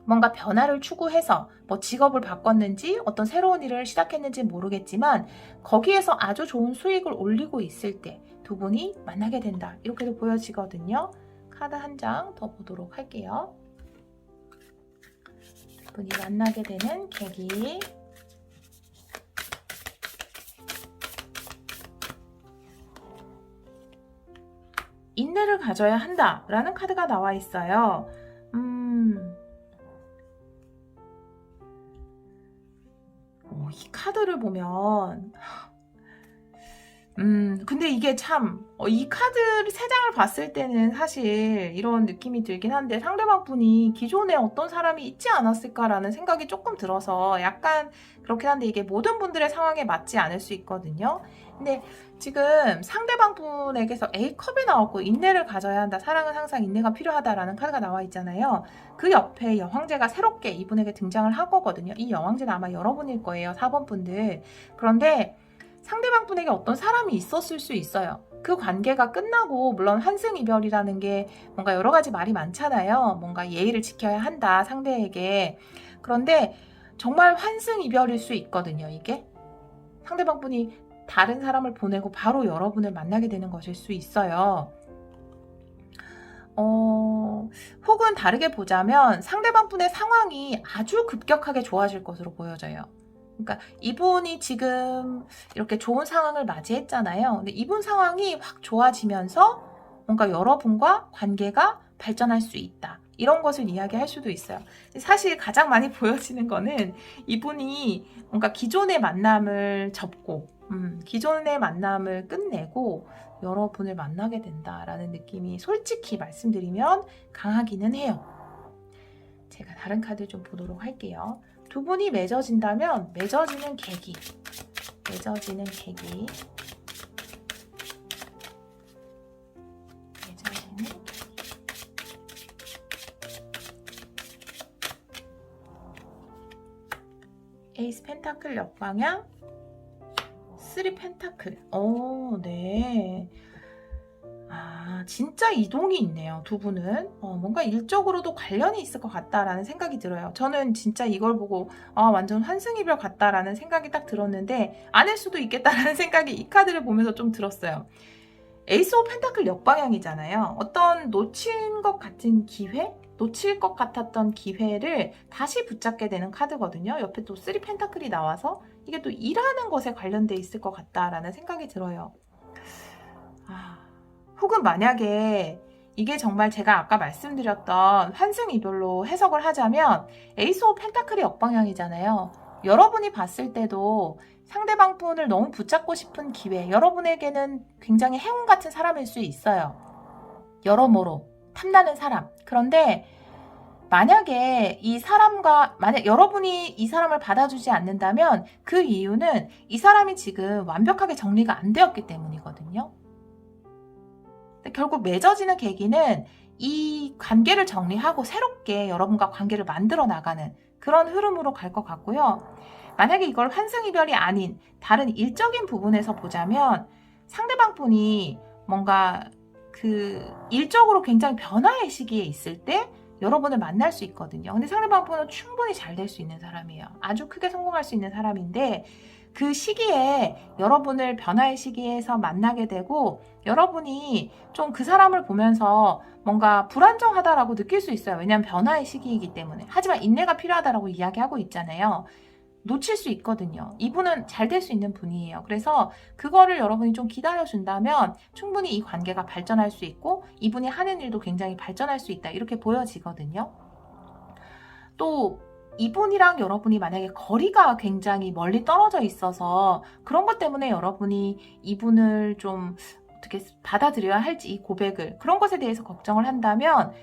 뭔가 변화를 추구해서 뭐 직업을 바꿨는지 어떤 새로운 일을 시작했는지 모르겠지만 거기에서 아주 좋은 수익을 올리고 있을 때 두 분이 만나게 된다. 이렇게도 보여지거든요. 카드 한 장 더 보도록 할게요. 두 분이 만나게 되는 계기. 인내를 가져야 한다 라는 카드가 나와 있어요. 이 카드를 보면 근데 이게 참, 이 카드 세 장을 봤을 때는 사실 이런 느낌이 들긴 한데 상대방 분이 기존에 어떤 사람이 있지 않았을까라는 생각이 조금 들어서 약간 그렇긴 한데 이게 모든 분들의 상황에 맞지 않을 수 있거든요. 근데 지금 상대방 분에게서 A컵이 나왔고 인내를 가져야 한다. 사랑은 항상 인내가 필요하다라는 카드가 나와 있잖아요. 그 옆에 여왕제가 새롭게 이분에게 등장을 한 거거든요. 이 여왕제는 아마 여러분일 거예요. 4번 분들. 그런데 상대방 분에게 어떤 사람이 있었을 수 있어요. 그 관계가 끝나고 물론 환승이별이라는 게 뭔가 여러 가지 말이 많잖아요. 뭔가 예의를 지켜야 한다 상대에게. 그런데 정말 환승이별일 수 있거든요. 이게 상대방 분이 다른 사람을 보내고 바로 여러분을 만나게 되는 것일 수 있어요. 혹은 다르게 보자면 상대방 분의 상황이 아주 급격하게 좋아질 것으로 보여져요. 그러니까 이분이 지금 이렇게 좋은 상황을 맞이했잖아요. 근데 이분 상황이 확 좋아지면서 뭔가 여러분과 관계가 발전할 수 있다. 이런 것을 이야기할 수도 있어요. 사실 가장 많이 보여지는 거는 이분이 뭔가 기존의 만남을 접고 기존의 만남을 끝내고 여러분을 만나게 된다라는 느낌이 솔직히 말씀드리면 강하기는 해요. 제가 다른 카드 좀 보도록 할게요. 두 분이 맺어진다면 맺어지는 계기. 맺어지는 계기. 맺어지는 계기. 에이스 펜타클 역방향. 3 펜타클. 네. 진짜 이동이 있네요. 두 분은 뭔가 일적으로도 관련이 있을 것 같다라는 생각이 들어요. 저는 진짜 이걸 보고 완전 환승이별 같다라는 생각이 딱 들었는데 아닐 수도 있겠다라는 생각이 이 카드를 보면서 좀 들었어요. 에이스 오브 펜타클 역방향이잖아요. 어떤 놓친 것 같은 기회? 놓칠 것 같았던 기회를 다시 붙잡게 되는 카드거든요. 옆에 또 3 펜타클이 나와서 이게 또 일하는 것에 관련돼 있을 것 같다라는 생각이 들어요. 혹은 만약에 이게 정말 제가 아까 말씀드렸던 환승이별로 해석을 하자면 에이스 오브 펜타클이 역방향이잖아요. 여러분이 봤을 때도 상대방 분을 너무 붙잡고 싶은 기회, 여러분에게는 굉장히 행운 같은 사람일 수 있어요. 여러모로 탐나는 사람. 그런데 만약에 만약 여러분이 이 사람을 받아주지 않는다면 그 이유는 이 사람이 지금 완벽하게 정리가 안 되었기 때문이거든요. 결국 맺어지는 계기는 이 관계를 정리하고 새롭게 여러분과 관계를 만들어 나가는 그런 흐름으로 갈 것 같고요. 만약에 이걸 환승이별이 아닌 다른 일적인 부분에서 보자면 상대방 분이 뭔가 그 일적으로 굉장히 변화의 시기에 있을 때 여러분을 만날 수 있거든요. 근데 상대방 분은 충분히 잘 될 수 있는 사람이에요. 아주 크게 성공할 수 있는 사람인데 그 시기에 여러분을 변화의 시기에서 만나게 되고 여러분이 좀 그 사람을 보면서 뭔가 불안정하다라고 느낄 수 있어요. 왜냐하면 변화의 시기이기 때문에. 하지만 인내가 필요하다라고 이야기하고 있잖아요. 놓칠 수 있거든요. 이분은 잘 될 수 있는 분이에요. 그래서 그거를 여러분이 좀 기다려준다면 충분히 이 관계가 발전할 수 있고 이분이 하는 일도 굉장히 발전할 수 있다. 이렇게 보여지거든요. 또 이분이랑 여러분이 만약에 거리가 굉장히 멀리 떨어져 있어서 그런 것 때문에 여러분이 이분을 좀 어떻게 받아들여야 할지 이 고백을 그런 것에 대해서 걱정을 한다면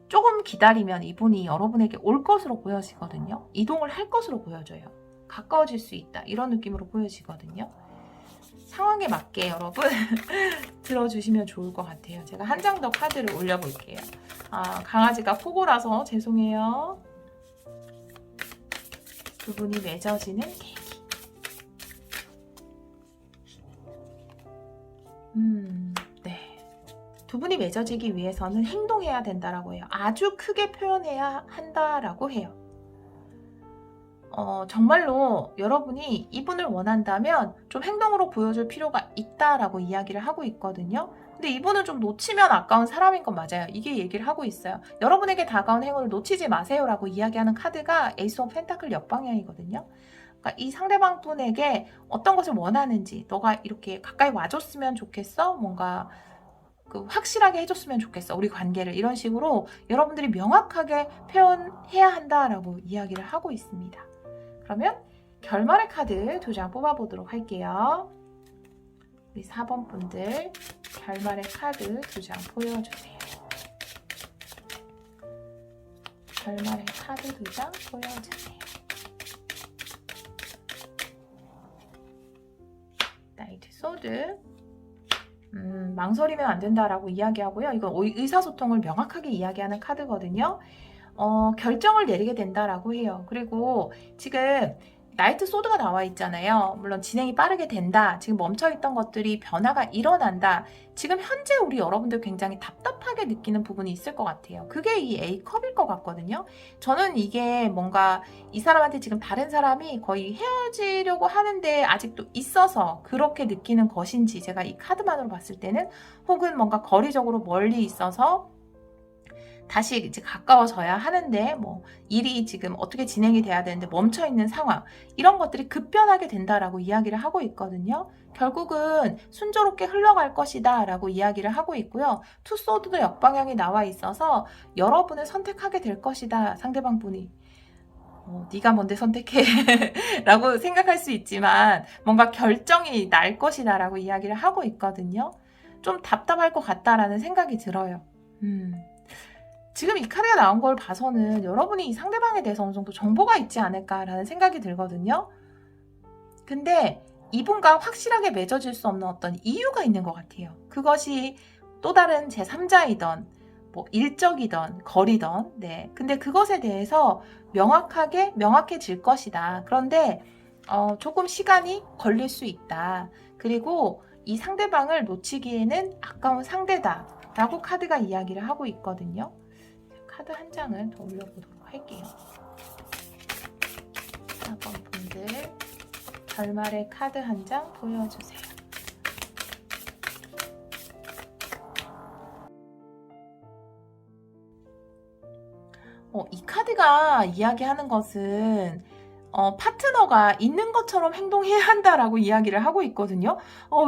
조금 기다리면 이분이 여러분에게 올 것으로 보여지거든요. 이동을 할 것으로 보여져요. 가까워질 수 있다. 이런 느낌으로 보여지거든요. 상황에 맞게 여러분 들어주시면 좋을 것 같아요. 제가 한 장 더 카드를 올려볼게요. 강아지가 포고라서 죄송해요. 두 분이 맺어지는 계기. 네. 두 분이 맺어지기 위해서는 행동해야 된다라고 해요. 아주 크게 표현해야 한다라고 해요. 정말로 여러분이 이분을 원한다면 좀 행동으로 보여줄 필요가 있다라고 이야기를 하고 있거든요. 근데 이분은 좀 놓치면 아까운 사람인 건 맞아요. 이게 얘기를 하고 있어요. 여러분에게 다가온 행운을 놓치지 마세요라고 이야기하는 카드가 에이스 오브 펜타클 역방향이거든요. 그러니까 이 상대방 분에게 어떤 것을 원하는지, 너가 이렇게 가까이 와줬으면 좋겠어? 뭔가 확실하게 해줬으면 좋겠어. 우리 관계를. 이런 식으로 여러분들이 명확하게 표현해야 한다라고 이야기를 하고 있습니다. 그러면 결말의 카드 2장 뽑아보도록 할게요. 우리 4번 분들 결말의 카드 2장 보여주세요. 결말의 카드 2장 보여주세요. 나이트 소드. 망설이면 안 된다라고 이야기하고요. 이건 의사소통을 명확하게 이야기하는 카드거든요. 결정을 내리게 된다라고 해요. 그리고 지금 나이트 소드가 나와 있잖아요. 물론 진행이 빠르게 된다. 지금 멈춰있던 것들이 변화가 일어난다. 지금 현재 우리 여러분들 굉장히 답답하게 느끼는 부분이 있을 것 같아요. 그게 이 A컵일 것 같거든요. 저는 이게 뭔가 이 사람한테 지금 다른 사람이 거의 헤어지려고 하는데 아직도 있어서 그렇게 느끼는 것인지, 제가 이 카드만으로 봤을 때는, 혹은 뭔가 거리적으로 멀리 있어서 다시 이제 가까워져야 하는데 뭐 일이 지금 어떻게 진행이 돼야 되는데 멈춰 있는 상황, 이런 것들이 급변하게 된다라고 이야기를 하고 있거든요. 결국은 순조롭게 흘러갈 것이다 라고 이야기를 하고 있고요. 투소드도 역방향이 나와 있어서 여러분을 선택하게 될 것이다. 상대방 분이 네가 뭔데 선택해 라고 생각할 수 있지만 뭔가 결정이 날 것이다 라고 이야기를 하고 있거든요. 좀 답답할 것 같다라는 생각이 들어요. 지금 이 카드가 나온 걸 봐서는 여러분이 이 상대방에 대해서 어느 정도 정보가 있지 않을까라는 생각이 들거든요. 근데 이분과 확실하게 맺어질 수 없는 어떤 이유가 있는 것 같아요. 그것이 또 다른 제3자이던 뭐 일적이던 거리던, 네. 근데 그것에 대해서 명확해질 것이다. 그런데 조금 시간이 걸릴 수 있다. 그리고 이 상대방을 놓치기에는 아까운 상대다 라고 카드가 이야기를 하고 있거든요. 카드 한 장을 더 올려보도록 할게요. 4번 분들 결말의 카드 한 장 보여주세요. 이 카드가 이야기하는 것은 파트너가 있는 것처럼 행동해야 한다라고 이야기를 하고 있거든요.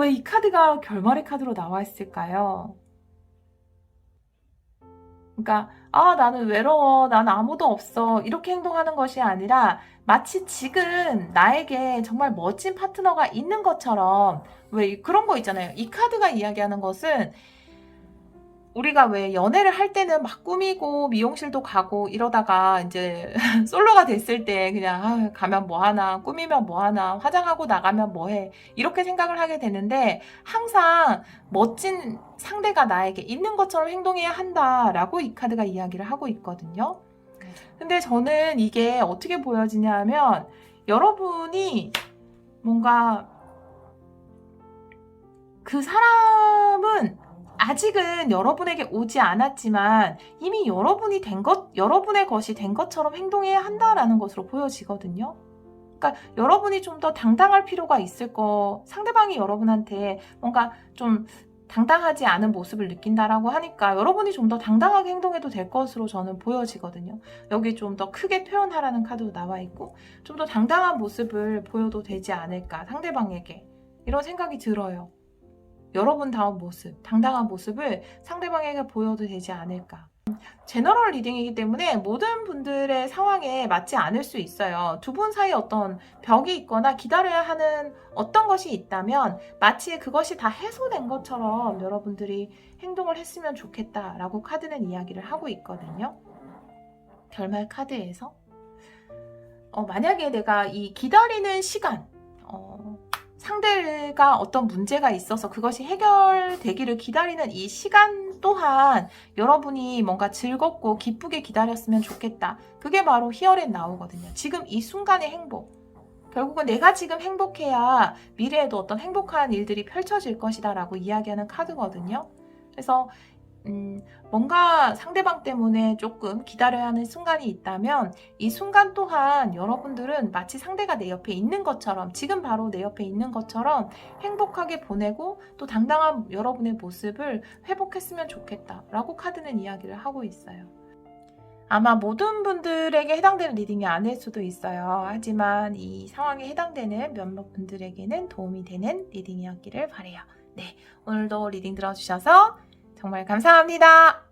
왜 이 카드가 결말의 카드로 나와 있을까요? 그러니까 나는 외로워, 난 아무도 없어, 이렇게 행동하는 것이 아니라 마치 지금 나에게 정말 멋진 파트너가 있는 것처럼, 왜 그런 거 있잖아요. 이 카드가 이야기하는 것은 우리가 왜 연애를 할 때는 막 꾸미고 미용실도 가고 이러다가 이제 솔로가 됐을 때 그냥 가면 뭐 하나, 꾸미면 뭐 하나, 화장하고 나가면 뭐 해, 이렇게 생각을 하게 되는데 항상 멋진 상대가 나에게 있는 것처럼 행동해야 한다라고 이 카드가 이야기를 하고 있거든요. 근데 저는 이게 어떻게 보여지냐 하면 여러분이 뭔가 그 사람은 아직은 여러분에게 오지 않았지만 이미 여러분의 것이 된 것처럼 행동해야 한다라는 것으로 보여지거든요. 그러니까 여러분이 좀 더 당당할 필요가 있을 상대방이 여러분한테 뭔가 좀 당당하지 않은 모습을 느낀다라고 하니까 여러분이 좀 더 당당하게 행동해도 될 것으로 저는 보여지거든요. 여기 좀 더 크게 표현하라는 카드도 나와 있고, 좀 더 당당한 모습을 보여도 되지 않을까, 상대방에게. 이런 생각이 들어요. 여러분다운 모습, 당당한 모습을 상대방에게 보여도 되지 않을까. 제너럴 리딩이기 때문에 모든 분들의 상황에 맞지 않을 수 있어요. 두 분 사이에 어떤 벽이 있거나 기다려야 하는 어떤 것이 있다면 마치 그것이 다 해소된 것처럼 여러분들이 행동을 했으면 좋겠다라고 카드는 이야기를 하고 있거든요. 결말 카드에서 만약에 내가 이 기다리는 시간, 상대가 어떤 문제가 있어서 그것이 해결되기를 기다리는 이 시간 또한 여러분이 뭔가 즐겁고 기쁘게 기다렸으면 좋겠다. 그게 바로 히어렛 나오거든요. 지금 이 순간의 행복. 결국은 내가 지금 행복해야 미래에도 어떤 행복한 일들이 펼쳐질 것이다 라고 이야기하는 카드거든요. 그래서 뭔가 상대방 때문에 조금 기다려야 하는 순간이 있다면 이 순간 또한 여러분들은 마치 상대가 내 옆에 있는 것처럼 지금 바로 내 옆에 있는 것처럼 행복하게 보내고 또 당당한 여러분의 모습을 회복했으면 좋겠다라고 카드는 이야기를 하고 있어요. 아마 모든 분들에게 해당되는 리딩이 아닐 수도 있어요. 하지만 이 상황에 해당되는 몇몇 분들에게는 도움이 되는 리딩이었기를 바라요. 네, 오늘도 리딩 들어주셔서 정말 감사합니다.